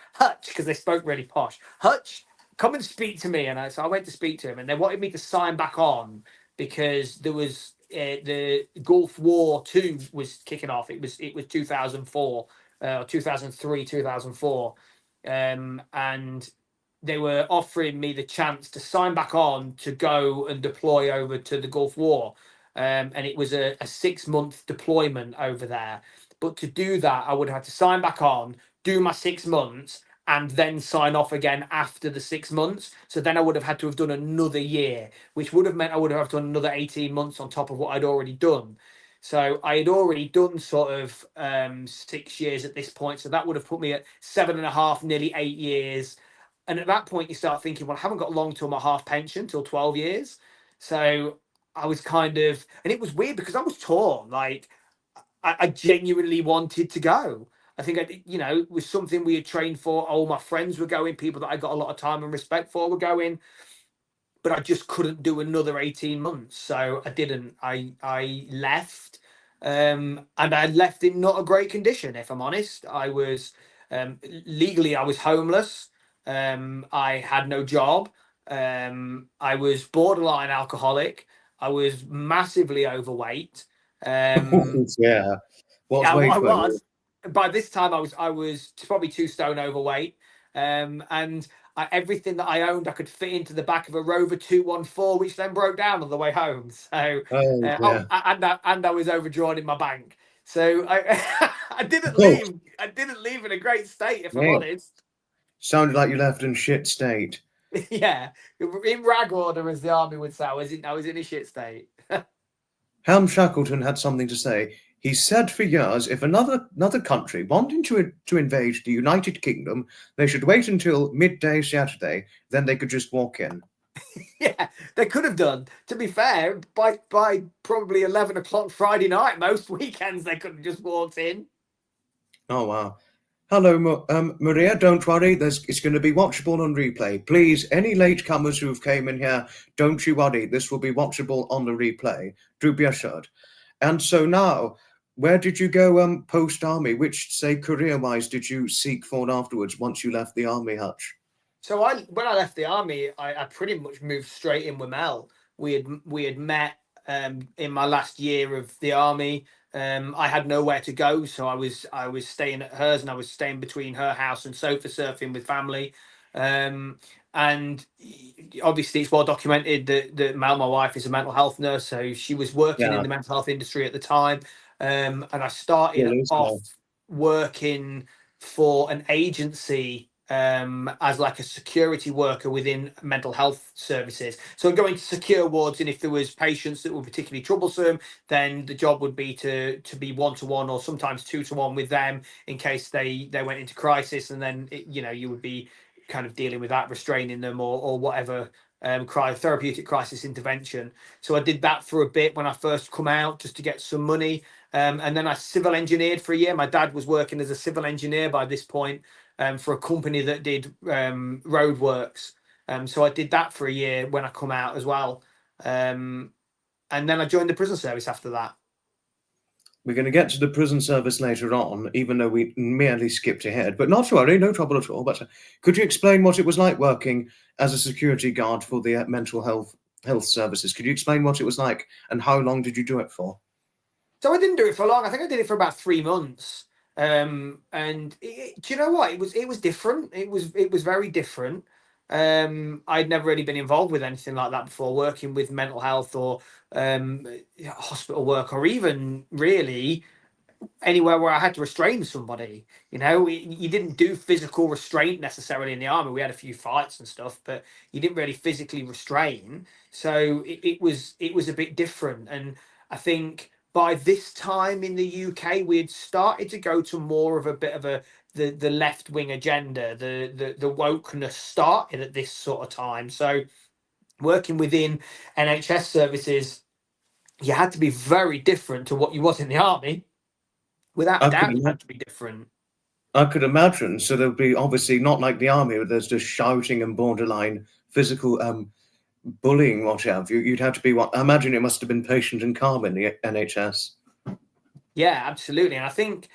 because they spoke really posh. Hutch, come and speak to me. So I went to speak to him, and they wanted me to sign back on because there was the Gulf War II was kicking off. It was 2004, or 2003, 2004, and they were offering me the chance to sign back on to go and deploy over to the Gulf War. And it was a 6 month deployment over there. But to do that, I would have to sign back on, do my 6 months, and then sign off again after the 6 months. So then I would have had to have done another year, which would have meant I would have done another 18 months on top of what I'd already done. So I had already done sort of 6 years at this point. So that would have put me at 7.5, nearly 8 years. And at that point, you start thinking, well, I haven't got long till my half pension, till 12 years. So I was kind of, and it was weird because I was torn. Like, I genuinely wanted to go. I think it was something we had trained for. All my friends were going, people that I got a lot of time and respect for were going, but I just couldn't do another 18 months. So I didn't. I left. And I left in not a great condition, if I'm honest. I was legally I was homeless. I had no job. I was borderline alcoholic. I was massively overweight. Yeah. What I weight were you? was. By this time, I was probably 2 stone overweight, and everything that I owned, I could fit into the back of a Rover 214, which then broke down on the way home. So, Oh, yeah. and I was overdrawn in my bank. So I didn't Oh, leave. I didn't leave in a great state, if I'm yeah. honest. Sounded like you left in shit state. Yeah, in rag order, as the army would say. I was in a shit state. Ham Shackleton had something to say. He said for years, if another country wanting to invade the United Kingdom, they should wait until midday Saturday, then they could just walk in. Yeah, they could have done. To be fair, by probably 11 o'clock Friday night, most weekends they could have just walked in. Oh wow. Hello, Maria. Don't worry. It's going to be watchable on replay. Please, any latecomers who've came in here, don't you worry. This will be watchable on the replay. Do be assured. And so now, where did you go post army? Which, say, career-wise, did you seek for afterwards once you left the army, Hutch? So when I left the army, I pretty much moved straight in with Mel. We had met in my last year of the army. I had nowhere to go, so I was staying at hers, and I was staying between her house and sofa surfing with family. And obviously, it's well documented that Mel, my wife, is a mental health nurse, so she was working in Yeah, the mental health industry at the time. And I started still is off now. working for an agency as like a security worker within mental health services. So going to secure wards, and if there was patients that were particularly troublesome, then the job would be to be 1-to-1 or sometimes 2-to-1 with them in case they went into crisis, and then you would be kind of dealing with that, restraining them or whatever. Therapeutic crisis intervention. So I did that for a bit when I first come out, just to get some money. And then I civil engineered for a year. My dad was working as a civil engineer by this point, for a company that did road works. So I did that for a year when I come out as well. And then I joined the prison service after that. We're going to get to the prison service later on, even though we merely skipped ahead. But not to worry, no trouble at all. But could you explain what it was like working as a security guard for the mental health services? Could you explain what it was like, and how long did you do it for? So I didn't do it for long. I think I did it for about 3 months. And do you know what? It was different. It was very different. I'd never really been involved with anything like that before, working with mental health or hospital work, or even really anywhere where I had to restrain somebody. You know, you didn't do physical restraint necessarily in the army. We had a few fights and stuff, but you didn't really physically restrain. So it was a bit different. And I think by this time in the UK, we had started to go to more of a bit of a the left wing agenda. The wokeness started at this sort of time. So working within NHS services, you had to be very different to what you was in the army. Without a I could doubt, you imagine. had to be different. I could imagine. So there'll be obviously not like the army where there's just shouting and borderline physical bullying, what have you. You'd have to be what I imagine it must have been patient and calm in the NHS. Yeah, absolutely. And I think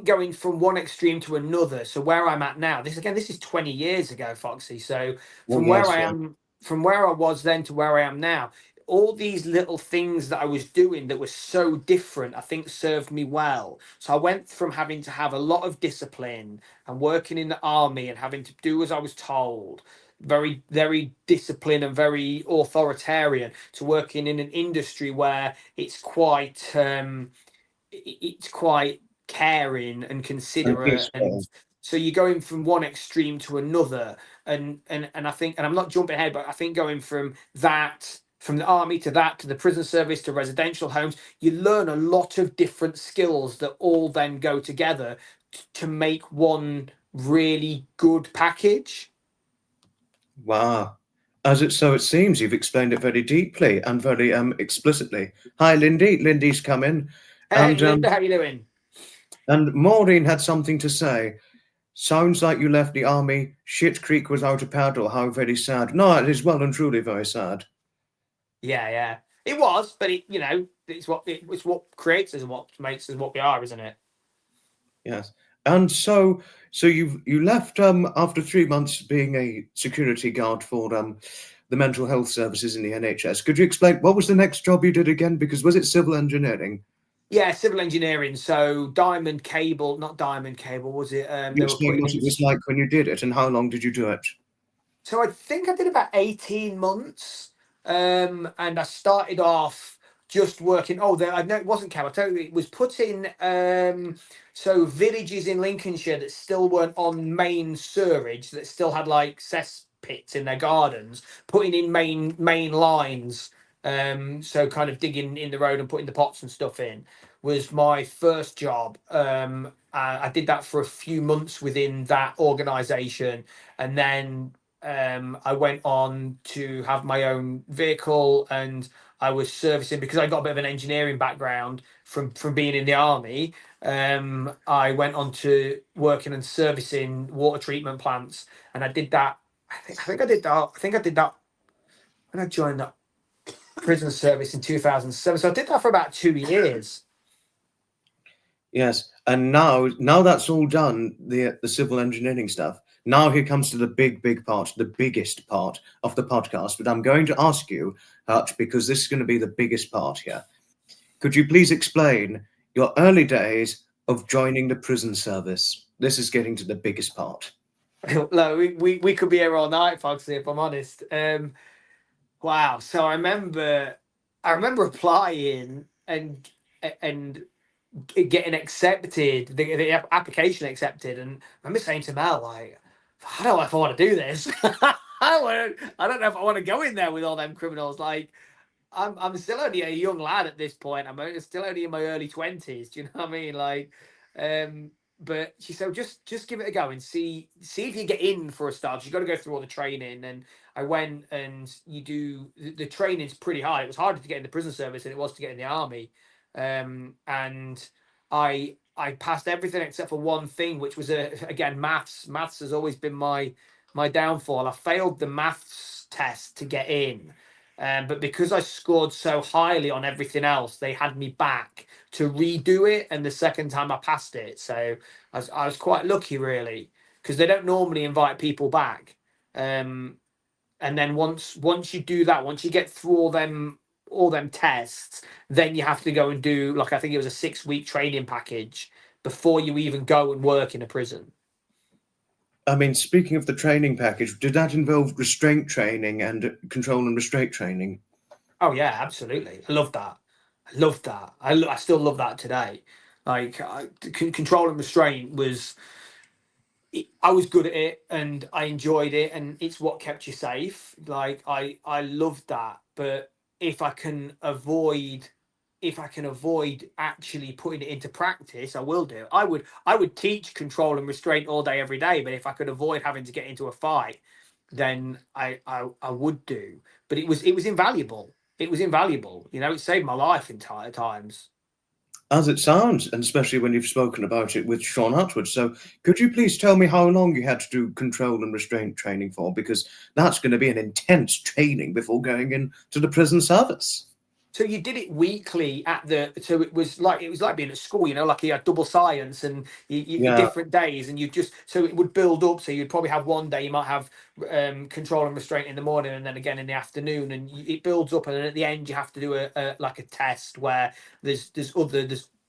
going from one extreme to another. So where I'm at now, this is 20 years ago, Foxy. So Well, from where yes, I yeah. am, from where I was then to where I am now, all these little things that I was doing that were so different, I think served me well. So I went from having to have a lot of discipline and working in the army and having to do as I was told, very, very disciplined and very authoritarian, to working in an industry where it's quite caring and And considerate. peaceful. And so you're going from one extreme to another. And I think, and I'm not jumping ahead, but I think going from the army to that to the prison service to residential homes, you learn a lot of different skills that all then go together to make one really good package. Wow. It seems you've explained it very deeply and very explicitly. Hi, Lindy. Lindy's come in, Hey and Linda, how you doing? Maureen had something to say. Sounds like you left the army. Shit Creek was out of paddle. How very sad. No, it is well and truly very sad. Yeah, yeah, it was, but it's what creates us and what makes us what we are, isn't it? Yes. And so you left after 3 months being a security guard for the mental health services in the NHS. Could you explain what was the next job you did again? Because was it civil engineering? Yeah, civil engineering. So diamond cable, not diamond cable, was it? They were Explain putting what in. it was like when you did it and how long did you do it? So I think I did about 18 months. And I started off just working. Oh, I know it wasn't cable. I tell you, it was putting so villages in Lincolnshire that still weren't on main sewerage, that still had like cesspits in their gardens, putting in main lines. So kind of digging in the road and putting the pots and stuff in was my first job. I did that for a few months within that organisation, and then I went on to have my own vehicle, and I was servicing because I got a bit of an engineering background from being in the army. I went on to working and servicing water treatment plants, and I did that. I think I did that. I think I did that when I joined that prison service in 2007. So I did that for about 2 years. Yes. And now that's all done, the civil engineering stuff. Now here comes to the big part, the biggest part of the podcast. But I'm going to ask you, Hutch, because this is going to be the biggest part here. Could you please explain your early days of joining the prison service? This is getting to the biggest part. No, we could be here all night, Foxy, if I'm honest. Wow. So I remember applying and getting accepted, the application accepted, and I remember saying to Mel, like, I don't know if I want to do this. I don't know if I want to go in there with all them criminals. Like, I'm still only a young lad at this point. Still only in my early 20s. Do you know what I mean? Like, but she said, just give it a go and see if you get in for a start. You got to go through all the training. And I went, and you do the training's pretty hard. It was harder to get in the prison service than it was to get in the army. And I passed everything except for one thing, which was again maths. Maths has always been my downfall. I failed the maths test to get in. But because I scored so highly on everything else, they had me back to redo it, and the second time I passed it. So I was quite lucky, really, because they don't normally invite people back. Um, and then once you do that, once you get through all them tests, then you have to go and do, like, I think it was a 6-week training package before you even go and work in a prison. I mean, speaking of the training package, did that involve restraint training and control and restraint training? Oh yeah, absolutely. I love that. I love that. I still love that today. Like control and restraint was. I was good at it and I enjoyed it, and it's what kept you safe. Like I loved that. But if I can avoid actually putting it into practice, I will do. I would teach control and restraint all day every day, but if I could avoid having to get into a fight, then I would do. But it was invaluable. It was invaluable. It saved my life entire times. As it sounds, and especially when you've spoken about it with Sean Atwood. So, could you please tell me how long you had to do control and restraint training for? Because that's going to be an intense training before going into the prison service. So you did it weekly so it was like being at school, like you had double science and Yeah. different days, and so it would build up. So you'd probably have one day you might have control and restraint in the morning, and then again in the afternoon, and it builds up, and then at the end you have to do a test where there's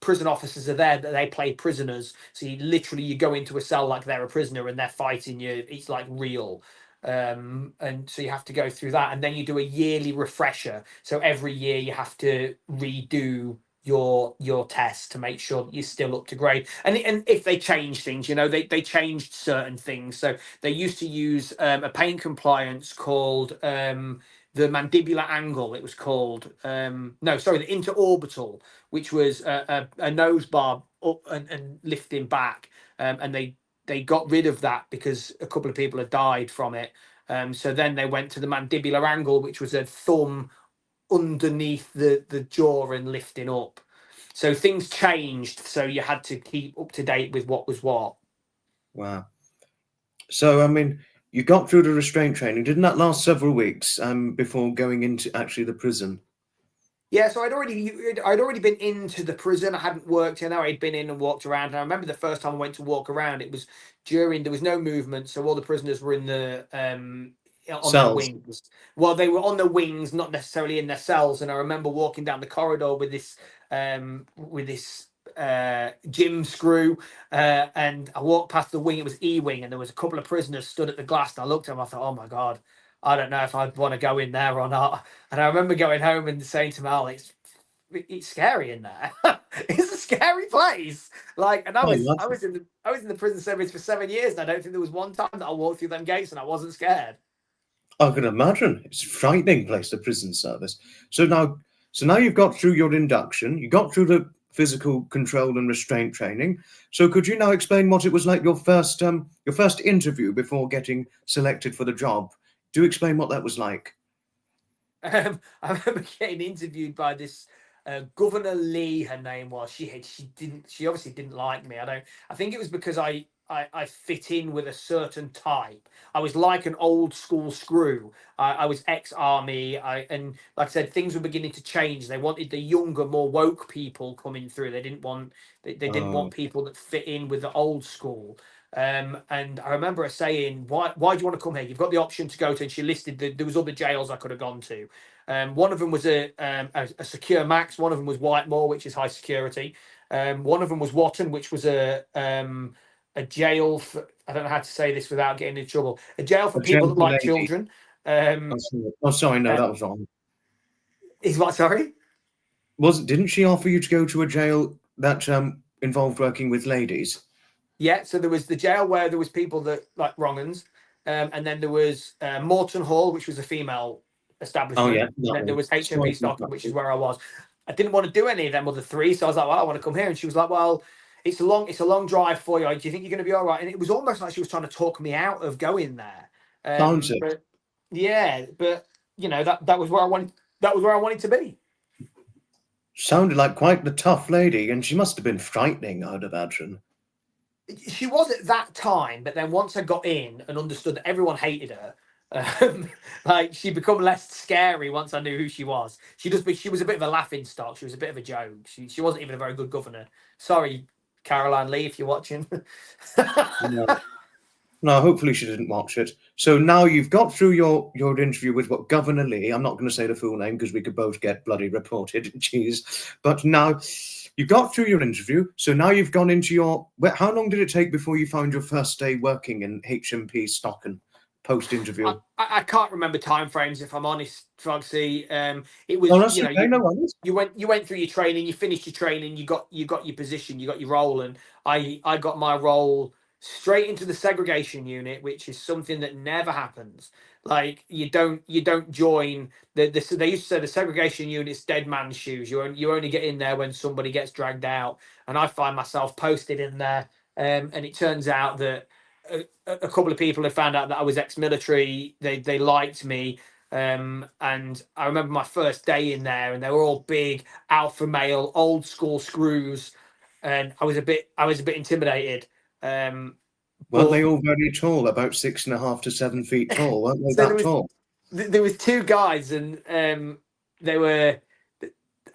prison officers are there that they play prisoners. So you go into a cell like they're a prisoner and they're fighting you. It's like real. And so you have to go through that, and then you do a yearly refresher. So every year you have to redo your test to make sure that you're still up to grade. And if they change things, they changed certain things. So they used to use a pain compliance called the mandibular angle. It was called no, sorry, the interorbital, which was a nose bar up and lifting back, and they got rid of that because a couple of people had died from it. So then they went to the mandibular angle, which was a thumb underneath the jaw and lifting up. So things changed. So you had to keep up to date with what was what. Wow. So, I mean, you got through the restraint training. Didn't that last several weeks before going into actually the prison? Yeah, so I'd already been into the prison. I hadn't worked in there. I'd been in and walked around. And I remember the first time I went to walk around, it was there was no movement, so all the prisoners were in the on their Cells. wings. Well, they were on their wings, not necessarily in their cells. And I remember walking down the corridor with this gym screw, and I walked past the wing. It was E wing, and there was a couple of prisoners stood at the glass. And I looked at them. I thought, oh my god, I don't know if I'd want to go in there or not. And I remember going home and saying to Mal, it's scary in there. It's a scary place. Like, and I was in the prison service for 7 years, and I don't think there was one time that I walked through them gates and I wasn't scared. I can imagine. It's a frightening place, the prison service. So now you've got through your induction, you got through the physical control and restraint training. So could you now explain what it was like your first interview before getting selected for the job? Do explain what that was like. I remember getting interviewed by this Governor Lee. Her name was. She obviously didn't like me. I think it was because I fit in with a certain type. I was like an old school screw. I was ex-army. And like I said, things were beginning to change. They wanted the younger, more woke people coming through. They didn't want people that fit in with the old school. And I remember her saying, why do you want to come here? You've got the option to go to, and she listed there was other jails I could have gone to. One of them was a secure max. One of them was Whitemore, which is high security. One of them was Watton, which was a jail for, I don't know how to say this without getting into trouble. A jail for people that like children. Sorry, no, that was wrong. Is what? Sorry. Didn't she offer you to go to a jail that involved working with ladies? Yeah, so there was the jail where there was people that like wrong-uns, and then there was Morton Hall, which was a female establishment. Oh yeah. And then there was HMP Stockton, which is where I was. I didn't want to do any of them other three, so I was like, well, I want to come here. And she was like, well, it's a long drive for you. Do you think you're going to be all right? And it was almost like she was trying to talk me out of going there. Sounds it. But yeah, but that was where I wanted. That was where I wanted to be. Sounded like quite the tough lady, and she must have been frightening, I'd imagine. She was at that time, but then once I got in and understood that everyone hated her, like she'd become less scary once I knew who she was. She was a bit of a laughing stock. She was a bit of a joke. She wasn't even a very good governor. Sorry, Caroline Lee, if you're watching. No, hopefully she didn't watch it. So now you've got through your interview with Governor Lee. I'm not going to say the full name because we could both get bloody reported. Jeez. But now you got through your interview. So now you've gone into how long did it take before you found your first day working in HMP Stockton post-interview? I can't remember timeframes, if I'm honest, Foxy. It was, Oh, that's okay. No worries. you went through your training, you finished your training, you got your position, you got your role, and I got my role straight into the segregation unit, which is something that never happens. Like you don't join the they used to say the segregation unit's dead man's shoes. You only get in there when somebody gets dragged out, and I find myself posted in there. And it turns out that a couple of people had found out that I was ex-military. They liked me. And I remember my first day in there, and they were all big alpha male, old school screws, and I was a bit intimidated. Weren't they But all very tall, about 6.5 to 7 feet tall? Weren't they so that tall? there was two guys, and they were.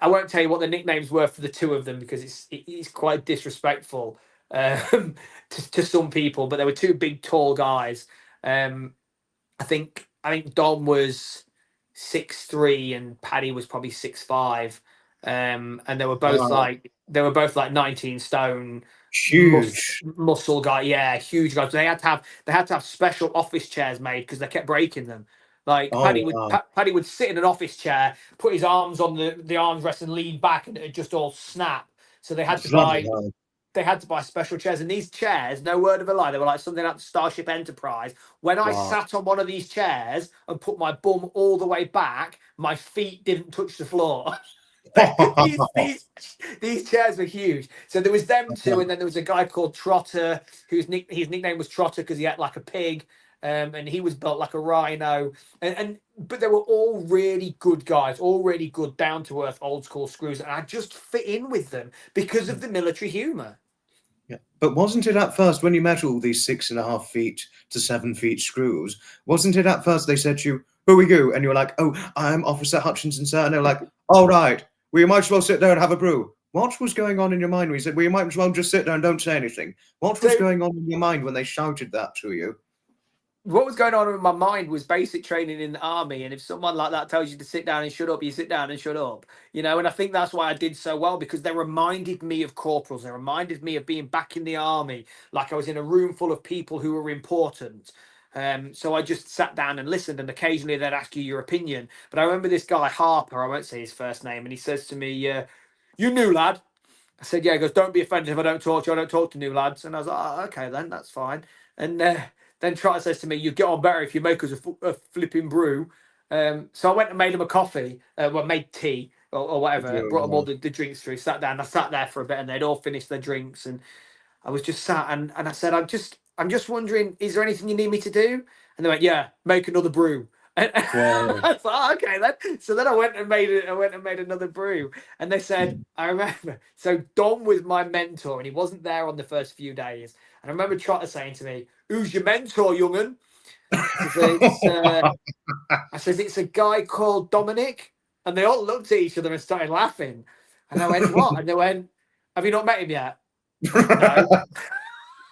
I won't tell you what the nicknames were for the two of them because it's quite disrespectful to some people. But there were two big, tall guys. I think Dom was 6'3" and Paddy was probably 6'5", and they were both Wow. like 19 stone, Huge. muscle guy, yeah, huge guys. They had to have special office chairs made because they kept breaking them. Like Oh, wow. Paddy would sit in an office chair, put his arms on the armrest and lean back, and it'd just all snap. So Bloody hell. they had to buy special chairs, and these chairs, no word of a lie, they were like something like Starship Enterprise. When I Wow. sat on one of these chairs and put my bum all the way back, my feet didn't touch the floor. these chairs were huge. So there was them two, and then there was a guy called Trotter, his nickname was Trotter because he had like a pig, and he was built like a rhino. But they were all really good guys, all really good, down to earth, old school screws, and I just fit in with them because of the military humour. Yeah. But wasn't it at first, when you met all these 6.5 feet to 7 feet screws, wasn't it at first they said to you, "Who are you?" And you were like, "Oh, I'm Officer Hutchinson, sir." And they're like, "All right, well, you might as well sit there and have a brew." What was going on in your mind when you said, "Well, you might as well just sit there and don't say anything"? What was So going on in your mind when they shouted that to you? what was going on in my mind was basic training in the army, and if someone like that tells you to sit down and shut up, you sit down and shut up, and I think that's why I did so well, because they reminded me of corporals. They reminded me of being back in the army, like I was in a room full of people who were important. So I just sat down and listened, and occasionally they'd ask you your opinion. But I remember this guy Harper, I won't say his first name, and he says to me, "You new lad?" I said, "Yeah." He goes, "Don't be offended if I don't talk to you. I don't talk to new lads." And I was like, "Oh, okay, then that's fine." And then Trotter says to me, "You get on better if you make us a flipping brew." So I went and made him a coffee, made tea or whatever, brought them all the drinks through, sat down. I sat there for a bit, and they'd all finished their drinks. And I was just sat, and I said, I'm just wondering, is there anything you need me to do?" And they went, "Yeah, make another brew." And Wow. I was like, "Okay then." So then I went and made it. I went and made another brew, and they said, I remember. So Dom was my mentor, and he wasn't there on the first few days. And I remember Trotter saying to me, "Who's your mentor, young'un?" I said, "It's a guy called Dominic." And they all looked at each other and started laughing. And I went, "What?" And they went, "Have you not met him yet?" I said, "No."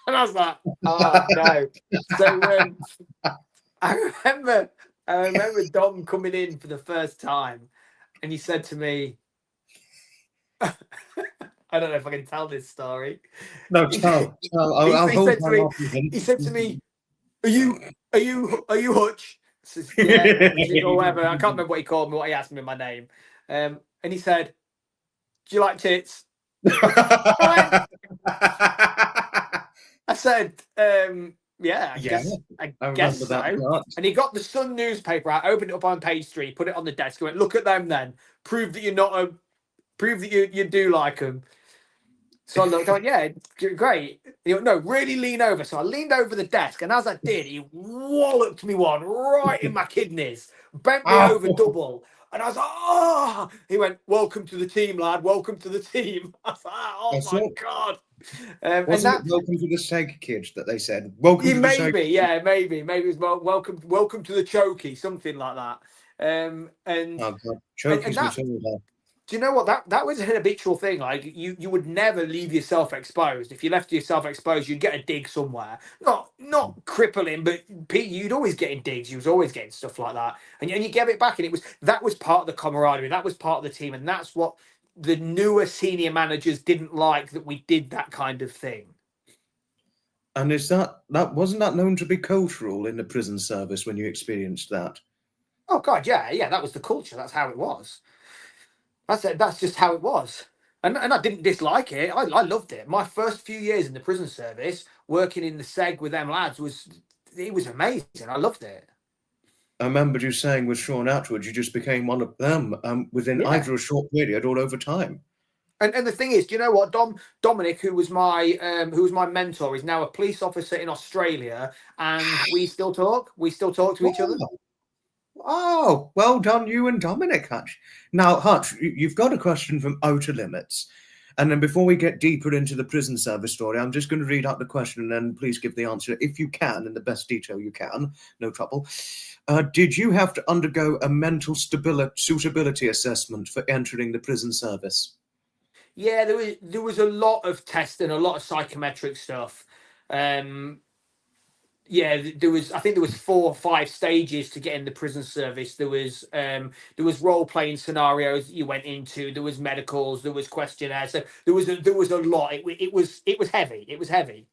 And I was like, "Oh no." So I remember Dom coming in for the first time, and he said to me, I don't know if I can tell this story. No, tell. I'll He hold said to my me, argument. he said to me, "Are you Hutch?" I says, "Yeah," or whatever. I can't remember what he called me, what he asked me my name. And he said, "Do you like tits?" I said, "Yeah, Yeah, I I guess remember that so." part. And he got the Sun newspaper out, opened it up on page 3, put it on the desk, and went, "Look at them then. Prove that you're not a prove that you do like them." So I looked, I went, "Yeah, great." He went, "No, really lean over." So I leaned over the desk, and as I did, he walloped me one right in my kidneys, bent me over Oh, double. And I was like, "Oh!" He went, "Welcome to the team, lad. Welcome to the team." I was like, "Oh I my saw. God." And Wasn't it that, "Welcome to the Seg Kids" that they said? Welcome yeah, to the Seg. maybe it was welcome to the chokey, something like that. And Oh God, and chokies me that, too. do you know what, that was an habitual thing. Like you would never leave yourself exposed. If you left yourself exposed, you'd get a dig somewhere. Not crippling, but Pete, you'd always getting digs. You was always getting stuff like that, and you gave it back. And that was part of the camaraderie. That was part of the team, and that's what the newer senior managers didn't like, that we did that kind of thing. And is that wasn't that known to be cultural in the prison service when you experienced that? Oh God, yeah, that was the culture. That's how it was. That's it. That's just how it was. And I didn't dislike it. I loved it. My first few years in the prison service, working in the seg with them lads, it was amazing. I loved it. I remember you saying with Sean Atwood, you just became one of them within Yeah. either a short period or over time. And the thing is, do you know what? Dominic, who was my mentor, is now a police officer in Australia, and we still talk. We still talk to each other. Wow. Oh, well done, you and Dominic Hutch. Now, Hutch, you've got a question from Outer Limits. And then before we get deeper into the prison service story, I'm just going to read out the question and then please give the answer if you can in the best detail you can. No trouble. Did you have to undergo a mental suitability assessment for entering the prison service? Yeah, there was a lot of testing, a lot of psychometric stuff. Yeah, I think there was 4 or 5 stages to get in the prison service. There was role playing scenarios that you went into. There was medicals. There was questionnaires. So there was a lot. It was heavy. It was heavy.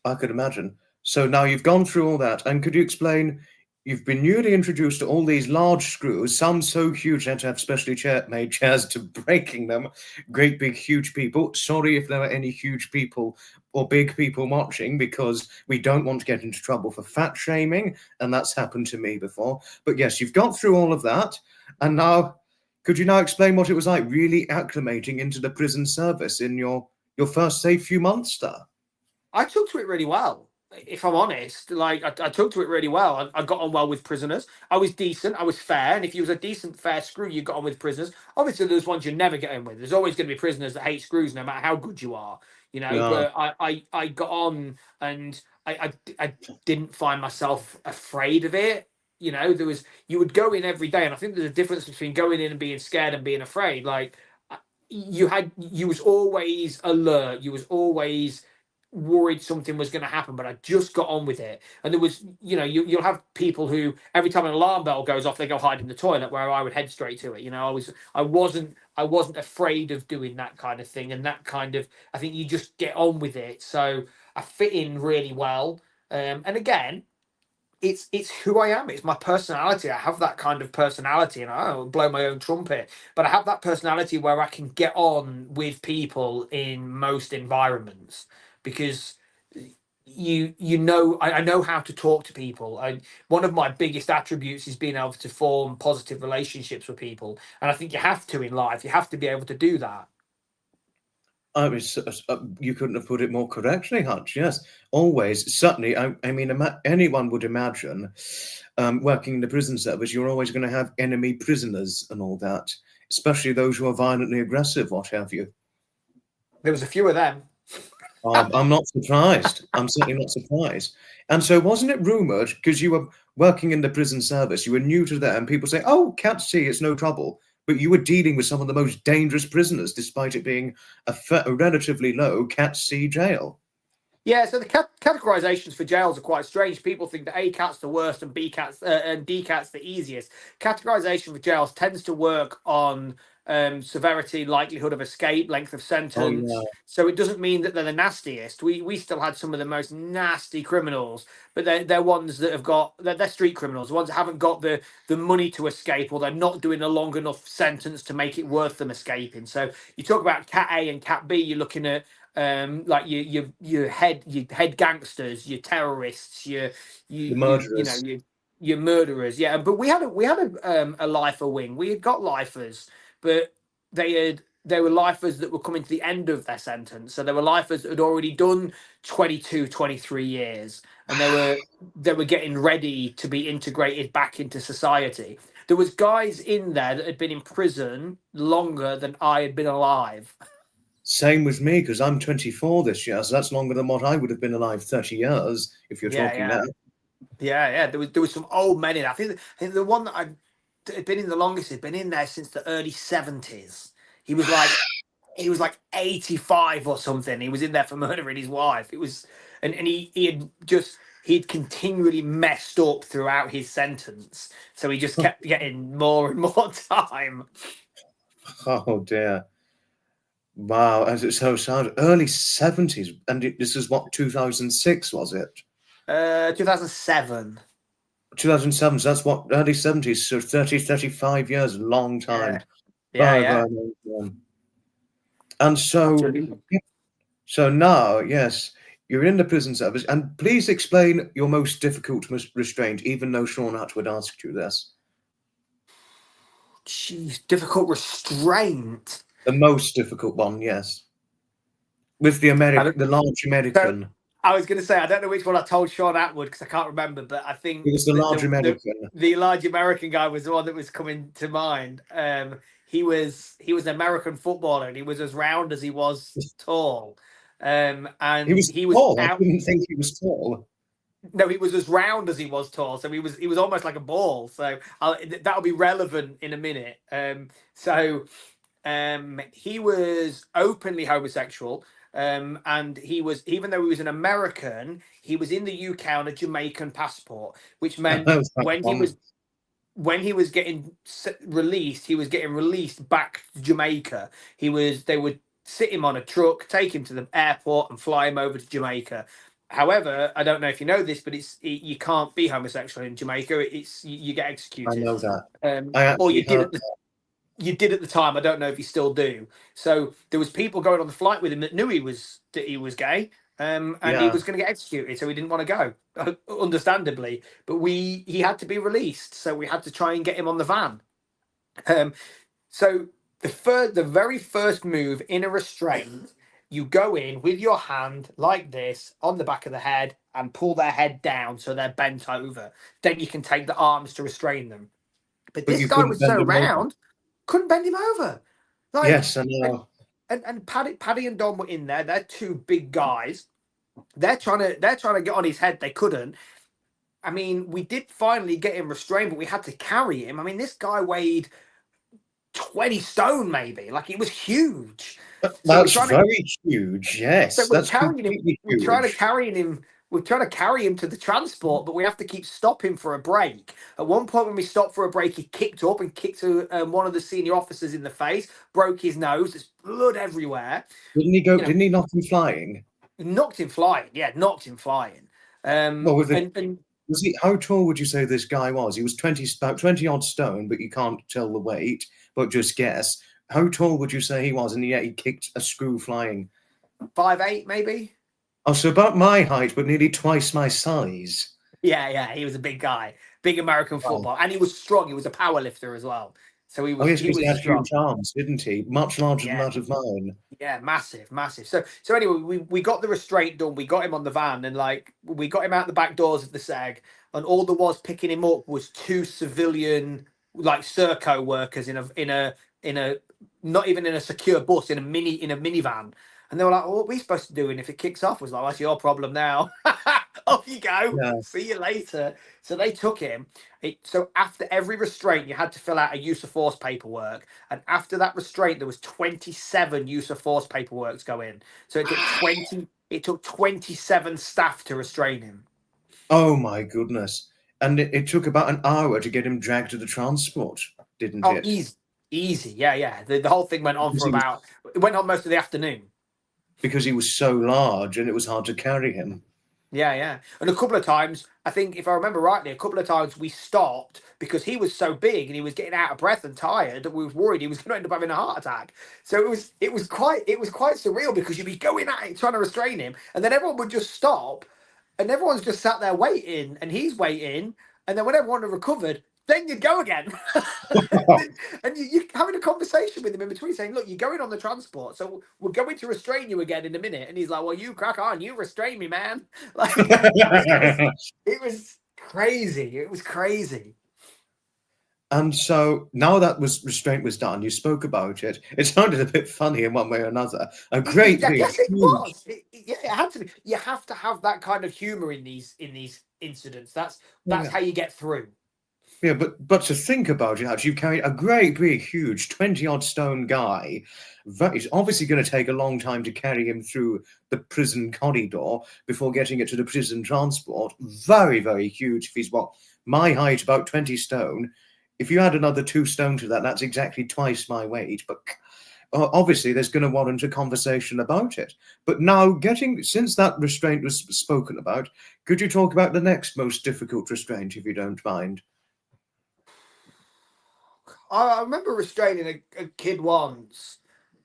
I could imagine. So now you've gone through all that, and could you explain? You've been newly introduced to all these large screws, some so huge they had to have specially made chairs to breaking them. Great big huge people. Sorry if there are any huge people or big people watching, because we don't want to get into trouble for fat shaming, and that's happened to me before. But yes, you've got through all of that, and now could you now explain what it was like really acclimating into the prison service in your first, say, few months there? I took to it really well. If I'm honest, like I took to it really well. I got on well with prisoners. I was decent. I was fair. And if you was a decent, fair screw, you got on with prisoners. Obviously, there's ones you never get in with. There's always going to be prisoners that hate screws, no matter how good you are. Yeah. But I got on, and I didn't find myself afraid of it. You would go in every day, and I think there's a difference between going in and being scared and being afraid. Like you was always alert. You was always worried something was going to happen, but I just got on with it. And there was, you'll have people who every time an alarm bell goes off, they go hide in the toilet, where I would head straight to it. I wasn't afraid of doing that kind of thing, and that kind of, I think you just get on with it. So I fit in really well. And again, it's who I am. It's my personality. I have that kind of personality, and I don't blow my own trumpet, but I have that personality where I can get on with people in most environments, because I know how to talk to people. One of my biggest attributes is being able to form positive relationships with people, and I think you have to in life. You have to be able to do that. I was, you couldn't have put it more correctly, Hutch. Yes, always. Certainly, I mean, anyone would imagine working in the prison service, you're always going to have enemy prisoners and all that, especially those who are violently aggressive, what have you. There was a few of them. I'm not surprised. I'm certainly not surprised. And so, wasn't it rumored, because you were working in the prison service, you were new to that, and people say, "Oh, Cat C, it's no trouble," but you were dealing with some of the most dangerous prisoners, despite it being a relatively low Cat C jail. Yeah, so the categorizations for jails are quite strange. People think that A cat's the worst and B cat's and D cat's the easiest. Categorization for jails tends to work on severity, likelihood of escape, length of Oh sentence. yeah, So it doesn't mean that they're the nastiest. We still had some of the most nasty criminals, but they're ones that have got they're street criminals, the ones that haven't got the money to escape, or they're not doing a long enough sentence to make it worth them escaping. So you talk about Cat A and Cat B, you're looking at like your head gangsters, your terrorists, the you know murderers. your murderers. Yeah, but we had a lifer wing. We had got lifers, but they were lifers that were coming to the end of their sentence. So there were lifers that had already done 22, 23 years, and they were getting ready to be integrated back into society. There was guys in there that had been in prison longer than I had been alive. Same with me, because I'm 24 this year, so that's longer than what I would have been alive 30 years, if you're Yeah, talking yeah. now. Yeah. There was some old men in. I think the one that had been in the longest had been in there since the early 70s. He was like 85 or something. He was in there for murdering his wife. It was, and he'd continually messed up throughout his sentence, so he just kept getting more and more time. Oh dear. Wow, as it's so sad. Early 70s, and this is what, 2006, was it? 2007. 2007, so that's what, early 70s, so 30, 35 years, long time. Yeah, yeah, Very, yeah. very long time. And so, Absolutely. so now, yes, you're in the prison service, and please explain your most difficult restraint, even though Sean Atwood asked you this. Jeez, difficult restraint. The most difficult one, yes. With the large So American. I was going to say I don't know which one I told Sean Atwood because I can't remember, but I think It was the large American. the large American guy was the one that was coming to mind. He was an American footballer and he was as round as he was tall, He and was he was tall. I out. didn't think he was tall. No, he was as round as he was tall, so he was almost like a ball. So that'll be relevant in a minute. He was openly homosexual. And he was, even though he was an American, he was in the UK on a Jamaican passport, which meant That was quite fun. when he was getting released, he was getting released back to Jamaica. They would sit him on a truck, take him to the airport, and fly him over to Jamaica. However, I don't know if you know this, but you can't be homosexual in Jamaica. You get I executed. know that. Or you did heard you did at the time. I don't know if you still do. So there was people going on the flight with him that knew he was gay, and he Yeah. was going to get executed, so he didn't want to go, understandably. But he had to be released, so we had to try and get him on the van. So the very first move in a restraint, you go in with your hand like this on the back of the head and pull their head down so they're bent over. Then you can take the arms to restrain them. But But this you guy couldn't was so bend him over. round, couldn't bend him over. Like, Yes, I and know. and Paddy and Don were in there. They're two big guys. They're trying to get on his head. They couldn't. I mean, we did finally get him restrained, but we had to carry him. I mean, this guy weighed 20 stone, maybe. Like, he was huge. So That's very huge. Yes, we're that's carrying him. completely We're trying to huge. carry him. We're trying to carry him to the transport, but we have to keep stopping for a break. At one point, when we stopped for a break, he kicked up and kicked one of the senior officers in the face, broke his nose. There's blood everywhere. Didn't he go? Didn't he knock him flying? Knocked him flying. Yeah, knocked him flying. Well, And was he? How tall would you say this guy was? He was about 20 odd stone, but you can't tell the weight. But just guess. How tall would you say he was? And yet he kicked a screw flying. 5'8", maybe. Oh, so about my height, but nearly twice my size. Yeah, he was a big guy, big American football, and he was strong. He was a power lifter as well. So he was. Oh, yes, he because he was had strong. huge arms, didn't he? Much larger than Yeah. that of mine. Yeah, massive. So anyway, we got the restraint done. We got him on the van, and like we got him out the back doors of the SEG, and all there was picking him up was two civilian like Serco workers in a not even in a secure bus in a minivan. And they were like, well, "What are we supposed to do?" And if it kicks off, was like, "That's your problem now." Off you go. Yeah. See you later. So they took him. So after every restraint, you had to fill out a use of force paperwork, and after that restraint, there was 27 use of force paperworks go in. So it took 20. It took 27 staff to restrain him. Oh my goodness! And it took about an hour to get him dragged to the transport, didn't it? Easy. Yeah. The whole thing went on it went on most of the afternoon. Because he was so large and it was hard to carry him. Yeah. And a couple of times, I think if I remember rightly, a couple of times we stopped because he was so big and he was getting out of breath and tired that we was worried he was going to end up having a heart attack. So it was quite surreal because you'd be going at it trying to restrain him, and then everyone would just stop, and everyone's just sat there waiting, and he's waiting, and then when everyone had recovered, then you'd go again. And you're having a conversation with him in between saying, look, you're going on the transport, so we're going to restrain you again in a minute. And he's like, well, you crack on, you restrain me, man. Like, it was crazy. It was crazy. And so now that restraint was done, you spoke about it. It sounded a bit funny in one way or another. Yes, it was. It had to be. You have to have that kind of humor in these incidents. That's how you get through. Yeah, but to think about it, actually, you carried a great, big, huge 20-odd stone guy. It's obviously going to take a long time to carry him through the prison corridor before getting it to the prison transport. Very, very huge. If he's my height, about 20 stone. If you add another 2 stone to that, that's exactly twice my weight. But obviously there's going to warrant a conversation about it. But now, since that restraint was spoken about, could you talk about the next most difficult restraint, if you don't mind? I remember restraining a kid once,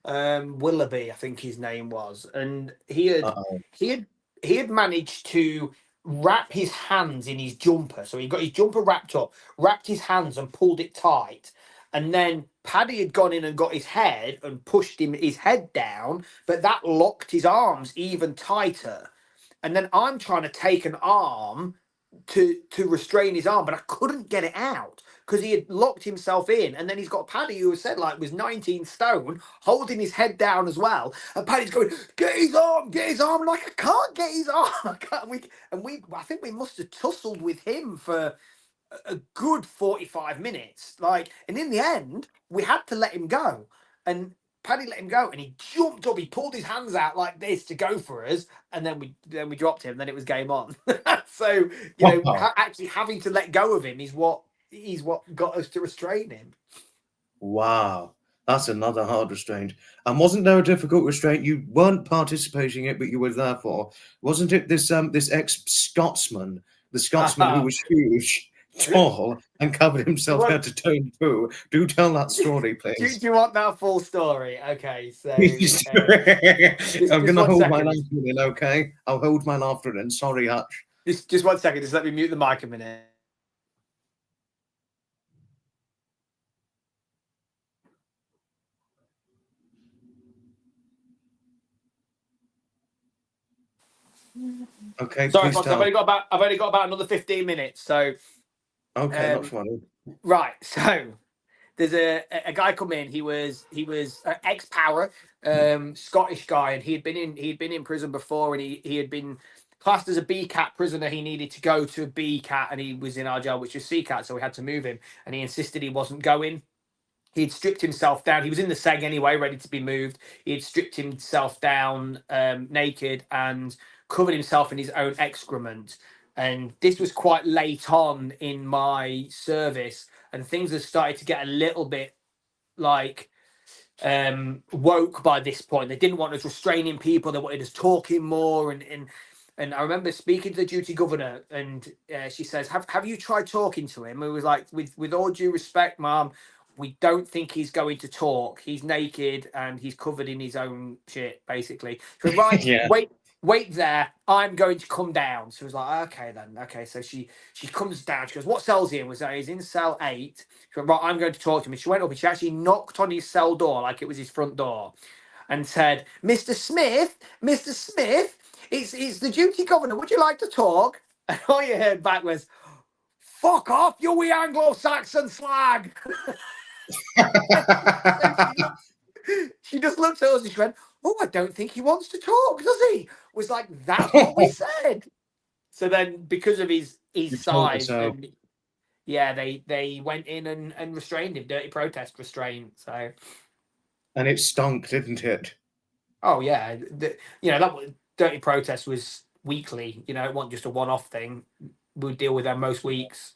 Willoughby, I think his name was, and Uh-oh. he had he had managed to wrap his hands in his jumper. So he got his jumper wrapped up, wrapped his hands and pulled it tight. And then Paddy had gone in and got his head and pushed his head down, but that locked his arms even tighter. And then I'm trying to take an arm to restrain his arm, but I couldn't get it out because he had locked himself in. And then he's got Paddy, who said like was 19 stone, holding his head down as well. And Paddy's going, get his arm, get his arm. Like, I can't get his arm. I can't. I think we must have tussled with him for a good 45 minutes. Like, and in the end, we had to let him go. And Paddy let him go, and he jumped up. He pulled his hands out like this to go for us, and then we dropped him. Then it was game on. So Wow. actually having to let go of him is what got us to restrain him. Wow. That's another hard restraint. And wasn't there a difficult restraint? You weren't participating in it, but you were there for. Wasn't it this ex-Scotsman, the Scotsman who was huge, tall, and covered himself head to toe in poo? Do tell that story, Do please. you want that full story? Okay, so I'm going to hold my second. laughter in, okay? I'll hold my laughter in. Sorry, Hutch. Just 1 second. Just let me mute the mic a minute. Okay, Sorry, please Fox. tell. I've only got about another 15 minutes. So Okay, not funny. right. So there's a guy come in. He was ex-Power, Scottish guy, and he'd been in prison before, and he had been classed as a B-cat prisoner. He needed to go to a B-cat, and he was in our jail, which was C-cat, so we had to move him, and he insisted he wasn't going. He'd stripped himself down. He was in the seg anyway, ready to be moved. He had stripped himself down naked and covered himself in his own excrement. And this was quite late on in my service, and things had started to get a little bit like woke by this point. They didn't want us restraining people. They wanted us talking more. And I remember speaking to the duty governor, and she says, "Have you tried talking to him?" It was like, with all due respect, ma'am, we don't think he's going to talk. He's naked and he's covered in his own shit, basically. So right, Yeah. wait there. I'm going to come down. So it was like, okay then, okay. So she comes down. She goes, "What cell's he in?" Was that he's in cell 8. She went, "Right, I'm going to talk to him." And she went up and she actually knocked on his cell door like it was his front door, and said, "Mr. Smith, Mr. Smith, it's the duty governor. Would you like to talk?" And all you heard back was, "Fuck off, you wee Anglo-Saxon slag." She just looked at us and she went, "Oh, I don't think he wants to talk, does he?" Was like, that's what we said. So then, because of his You told us size, so. and yeah, they went in and restrained him, dirty protest restraint. So, And it stunk, didn't it? oh yeah, that dirty protest was weekly. It wasn't just a one-off thing. We'd deal with them most weeks.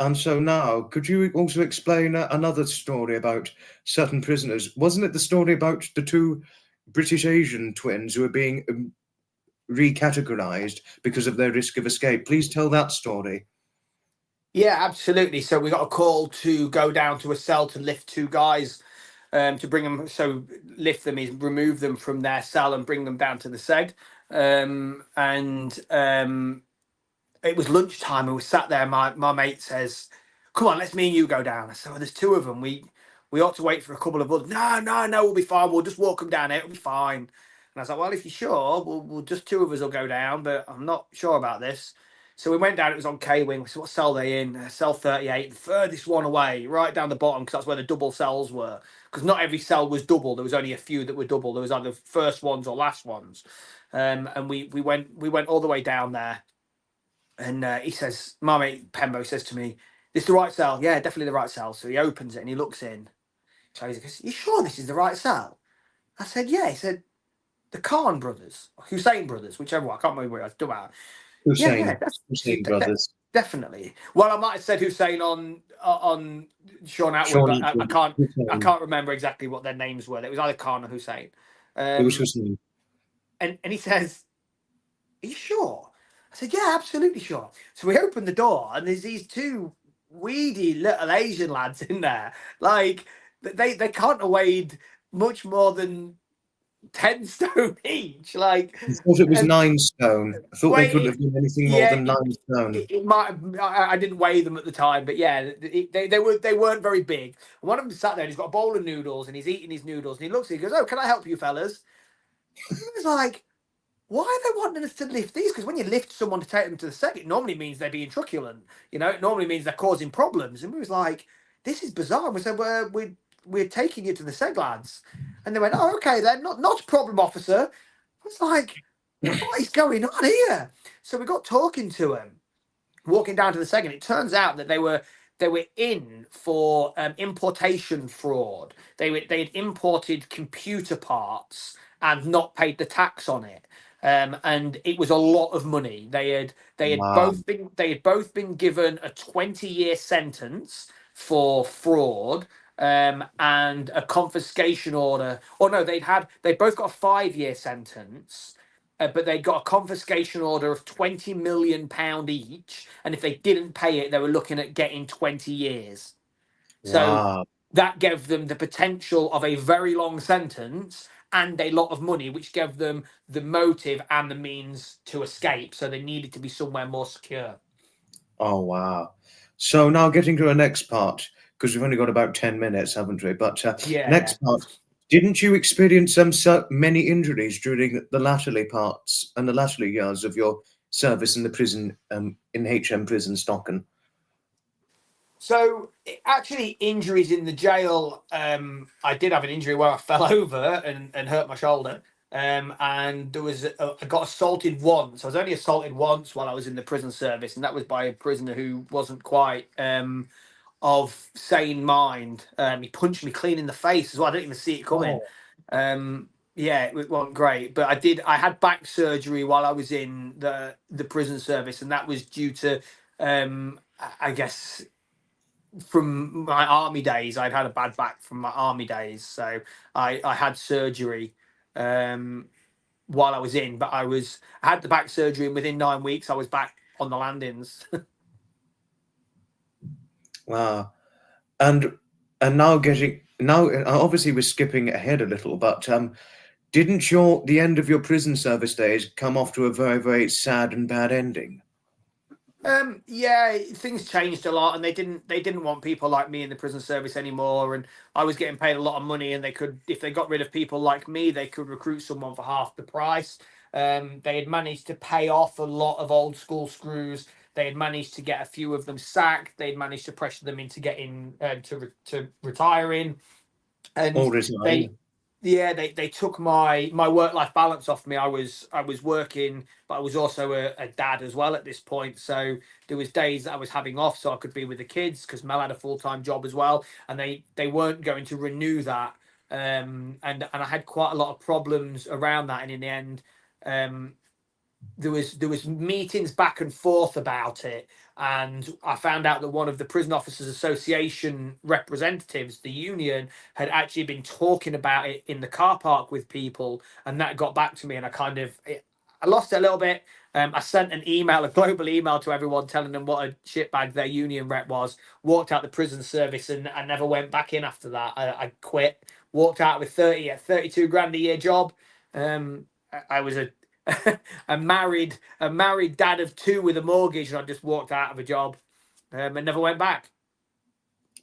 And so now, could you also explain another story about certain prisoners? Wasn't it the story about the two British Asian twins who were being recategorized because of their risk of escape? Please tell that story. Yeah, absolutely. So we got a call to go down to a cell to lift two guys, to bring them. So lift them is remove them from their cell and bring them down to the seg. It was lunchtime and we sat there. My mate says, "Come on, let's me and you go down." I said, "Well, there's two of them. We ought to wait for a couple of others." No, we'll be fine. We'll just walk them down. It'll be fine. And I was like, "Well, if you're sure, we'll just two of us will go down, but I'm not sure about this." So we went down. It was on K Wing. We said, "What cell are they in?" Cell 38, the furthest one away, right down the bottom, because that's where the double cells were. Because not every cell was double. There was only a few that were double. There was either first ones or last ones. And we went all the way down there. And he says, my mate Pembo says to me, "This the right cell?" "Yeah, definitely the right cell." So he opens it and he looks in. So he goes, "You sure this is the right cell?" I said, "Yeah." He said, "The Khan brothers, Hussein brothers, whichever one, I can't remember where I was doing. Yeah, Hussein that's Hussein brothers. Definitely. Well, I might have said Hussein on Sean Atwood, Sean but I Atwood. can't I Hussein. can't remember exactly what their names were. It was either Khan or Hussein. It was Um, Hussein. and he says, "Are you sure?" I said, "Yeah, absolutely sure." So we opened the door, and there's these two weedy little Asian lads in there. Like they can't have weighed much more than 10 stone each. Like, I thought it was and 9 stone. I thought they couldn't wait, have been anything more yeah, than 9 stone. it might have, I didn't weigh them at the time, but yeah, they weren't very big. And one of them sat there and he's got a bowl of noodles and he's eating his noodles and he looks at it, he goes, "Oh, can I help you fellas?" And I was like, why are they wanting us to lift these? Because when you lift someone to take them to the seg, it normally means they're being truculent. It normally means they're causing problems. And we was like, this is bizarre. And we said, well, we're taking you to the seg lads. And they went, "Oh, okay, then, not a problem, officer." I was like, what is going on here? So we got talking to him, walking down to the second. It turns out that they were in for importation fraud. They had imported computer parts and not paid the tax on it. And it was a lot of money. Wow. They had both been given a 20-year sentence for fraud, and a confiscation order. Or no, they both got a 5-year sentence, but they got a confiscation order of £20 million each, and if they didn't pay it, they were looking at getting 20 years. So Wow. that gave them the potential of a very long sentence and a lot of money, which gave them the motive and the means to escape. So they needed to be somewhere more secure. Oh, wow. So now getting to the next part, because we've only got about 10 minutes, haven't we? But Yeah. next part, didn't you experience so many injuries during the latterly parts and the latterly years of your service in the prison, in HM Prison Stocken? So actually, injuries in the jail. I did have an injury where I fell over and hurt my shoulder. And I got assaulted once. I was only assaulted once while I was in the prison service, and that was by a prisoner who wasn't quite of sane mind. He punched me clean in the face as well. I didn't even see it coming. Oh, Yeah, it wasn't great, but I had back surgery while I was in the prison service, and that was due to I guess from my army days. I'd had a bad back from my army days, so I had surgery while I was in, but I had the back surgery, and within 9 weeks I was back on the landings. wow. And now obviously we're skipping ahead a little, but didn't the end of your prison service days come off to a very, very sad and bad ending? Yeah, things changed a lot, and they didn't want people like me in the prison service anymore. And I was getting paid a lot of money, and if they got rid of people like me, they could recruit someone for half the price. They had managed to pay off a lot of old school screws. They had managed to get a few of them sacked. They'd managed to pressure them into getting to retiring, and All they resigned. yeah, they took my work life balance off me. I was working, but I was also a dad as well at this point. So there was days that I was having off so I could be with the kids, because Mel had a full-time job as well, and they weren't going to renew that. And I had quite a lot of problems around that, and in the end, um, there was meetings back and forth about it, and I found out that one of the Prison Officers Association representatives, the union, had actually been talking about it in the car park with people, and that got back to me, and I lost it a little bit. I sent an email, a global email, to everyone telling them what a shitbag their union rep was. Walked out the prison service, and I never went back in after that. I quit. Walked out with 32 grand a year job. I was a married dad of two with a mortgage, and I just walked out of a job, and never went back.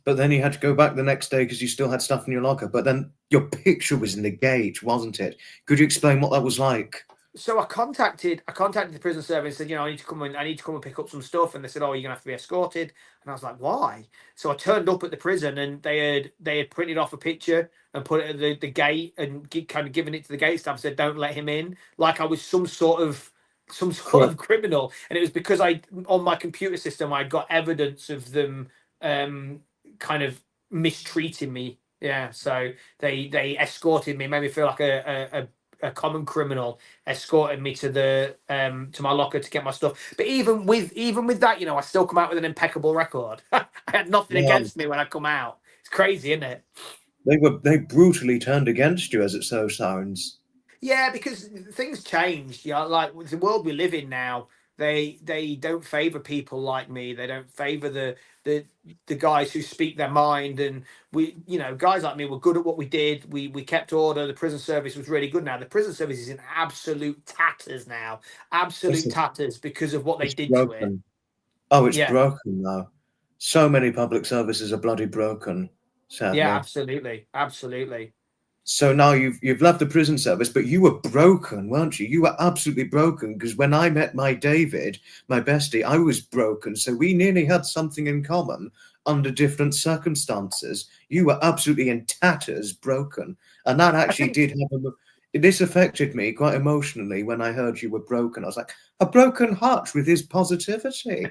But then you had to go back the next day because you still had stuff in your locker. But then your picture was in the gate, wasn't it? Could you explain what that was like? So I contacted the prison service and said, I need to come and pick up some stuff. And they said, "Oh, you're gonna have to be escorted." And I was like, "Why?" So I turned up at the prison, and they had printed off a picture and put it at the gate, and kind of given it to the gate staff, said, "Don't let him in," like I was some sort of criminal. And it was because I on my computer system I got evidence of them kind of mistreating me. Yeah, so they escorted me, made me feel like a common criminal escorting me to my locker to get my stuff. But even with that, I still come out with an impeccable record. I had nothing Yeah, against me when I come out. It's crazy, isn't it? they brutally turned against you, as it so sounds. Yeah, because things changed. Like with the world we live in now, they don't favor people like me. They don't favor the the guys who speak their mind. And guys like me were good at what we did. We kept order. The prison service was really good. Now the prison service is in absolute tatters now, It's, absolute tatters because of what they it's did to it. broken. Oh, it's Yeah, broken now. So many public services are bloody broken, yeah, sadly. absolutely, absolutely. So now you've left the prison service, but you were broken, weren't you? You were absolutely broken, because when I met my David, my bestie, I was broken. So we nearly had something in common under different circumstances. You were absolutely in tatters, broken, and that I actually think did have this affected me quite emotionally when I heard you were broken. I was like, a broken Hutch with his positivity.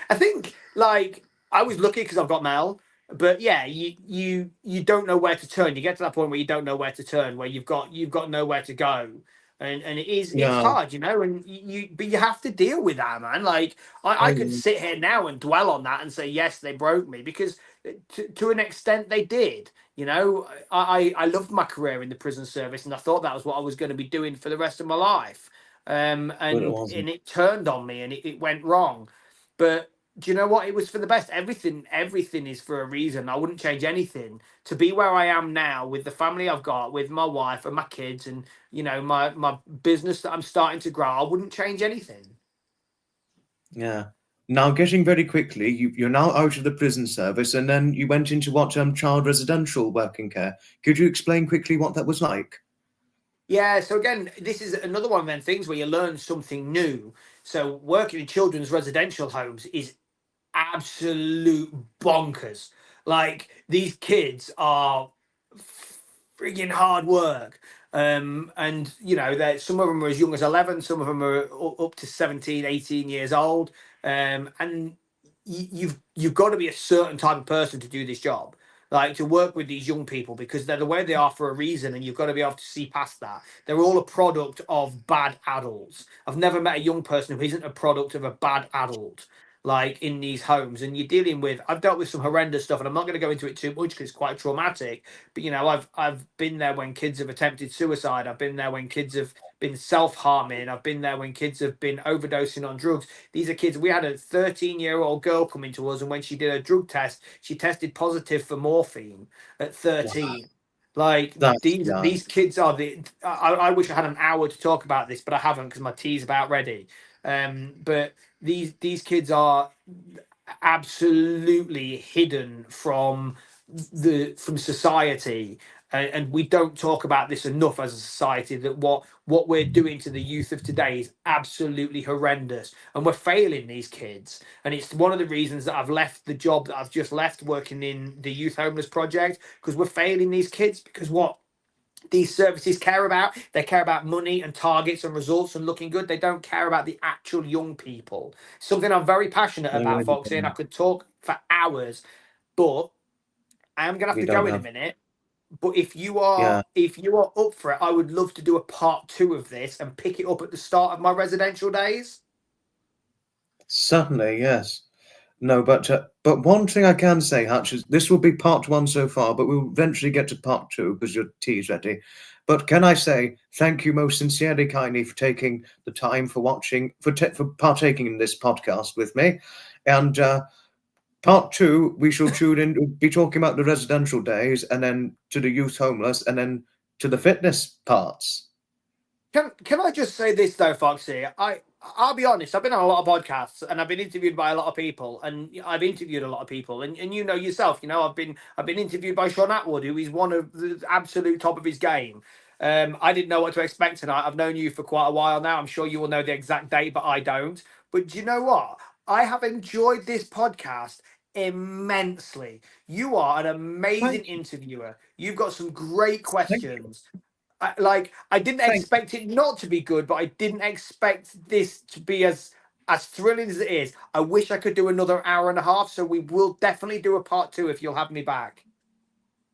I think like I was lucky because I've got Mel, but yeah, you don't know where to turn. You get to that point where you don't know where to turn, where you've got nowhere to go, and it's Yeah, hard, and but you have to deal with that, man. Like I could I sit here now and dwell on that and say yes, they broke me because to an extent they did. I loved my career in the prison service, and I thought that was what I was going to be doing for the rest of my life. but it And wasn't. it turned on me, and it went wrong. But do you know what? It was for the best. Everything is for a reason. I wouldn't change anything to be where I am now with the family I've got, with my wife and my kids, and my business that I'm starting to grow. I wouldn't change anything. Yeah. Now, getting very quickly, you're now out of the prison service, and then you went into what child residential working care. Could you explain quickly what that was like? Yeah. So again, this is another one of them things where you learn something new. So working in children's residential homes is absolute bonkers. Like these kids are frigging hard work. And that some of them are as young as 11, some of them are up to 17, 18 years old. And you've got to be a certain type of person to do this job, like to work with these young people, because they're the way they are for a reason, and you've got to be able to see past that. They're all a product of bad adults. I've never met a young person who isn't a product of a bad adult, like in these homes. And you're dealing with, I've dealt with some horrendous stuff, and I'm not going to go into it too much because it's quite traumatic. But I've been there when kids have attempted suicide. I've been there when kids have been self-harming. I've been there when kids have been overdosing on drugs. These are kids. We had a 13-year-old girl come into us, and when she did a drug test, she tested positive for morphine at Wow, 13. Like that's young. these kids are the. I wish I had an hour to talk about this, but I haven't because my tea's about ready. But these kids are absolutely hidden from society, and we don't talk about this enough as a society, that what we're doing to the youth of today is absolutely horrendous, and we're failing these kids. And it's one of the reasons that I've left the job that I've just left working in the youth homeless project, because we're failing these kids. Because what these services care about, they care about money and targets and results and looking good. They don't care about the actual young people. Something I'm very passionate I about, really Foxy, and I don't. could talk for hours, but I am gonna have We to don't go in a have. minute. But if you are up for it, I would love to do a part two of this and pick it up at the start of my residential days. Certainly, yes. No, but one thing I can say, Hutch, is this will be part one so far, but we'll eventually get to part two because your tea is ready. But can I say thank you most sincerely, kindly, for taking the time for watching, for partaking in this podcast with me, and part two we shall tune in, be talking about the residential days, and then to the youth homeless, and then to the fitness parts. Can I just say this though, Foxy? I'll be honest. I've been on a lot of podcasts and I've been interviewed by a lot of people, and I've interviewed a lot of people, and you know yourself. I've been interviewed by Sean Atwood, who is one of the absolute top of his game. I didn't know what to expect tonight. I've known you for quite a while now. I'm sure you will know the exact date, but I don't. But do you know what? I have enjoyed this podcast immensely. You are an amazing Thank you. interviewer. You've got some great Thank you. questions. I didn't Thank expect it not to be good, but I didn't expect this to be as thrilling as it is. I wish I could do another hour and a half, so we will definitely do a part two if you'll have me back.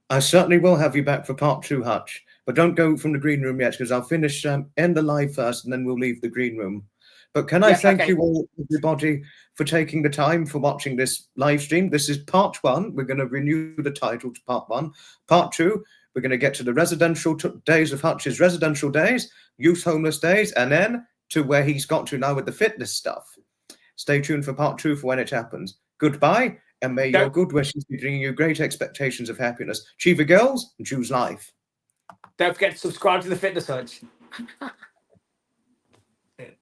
I certainly will have you back for part two, Hutch. But don't go from the green room yet, because I'll finish end the live first, and then we'll leave the green room. But can I thank you all, everybody, for taking the time for watching this live stream. This is part 1. We're going to renew the title to part 1. Part 2, we're going to get to the residential days of Hutch's residential days, youth homeless days, and then to where he's got to now with the fitness stuff. Stay tuned for part 2 for when it happens. Goodbye, and may your good wishes be bringing you great expectations of happiness. Achieve your goals and choose life. Don't forget to subscribe to the Fitness Hutch.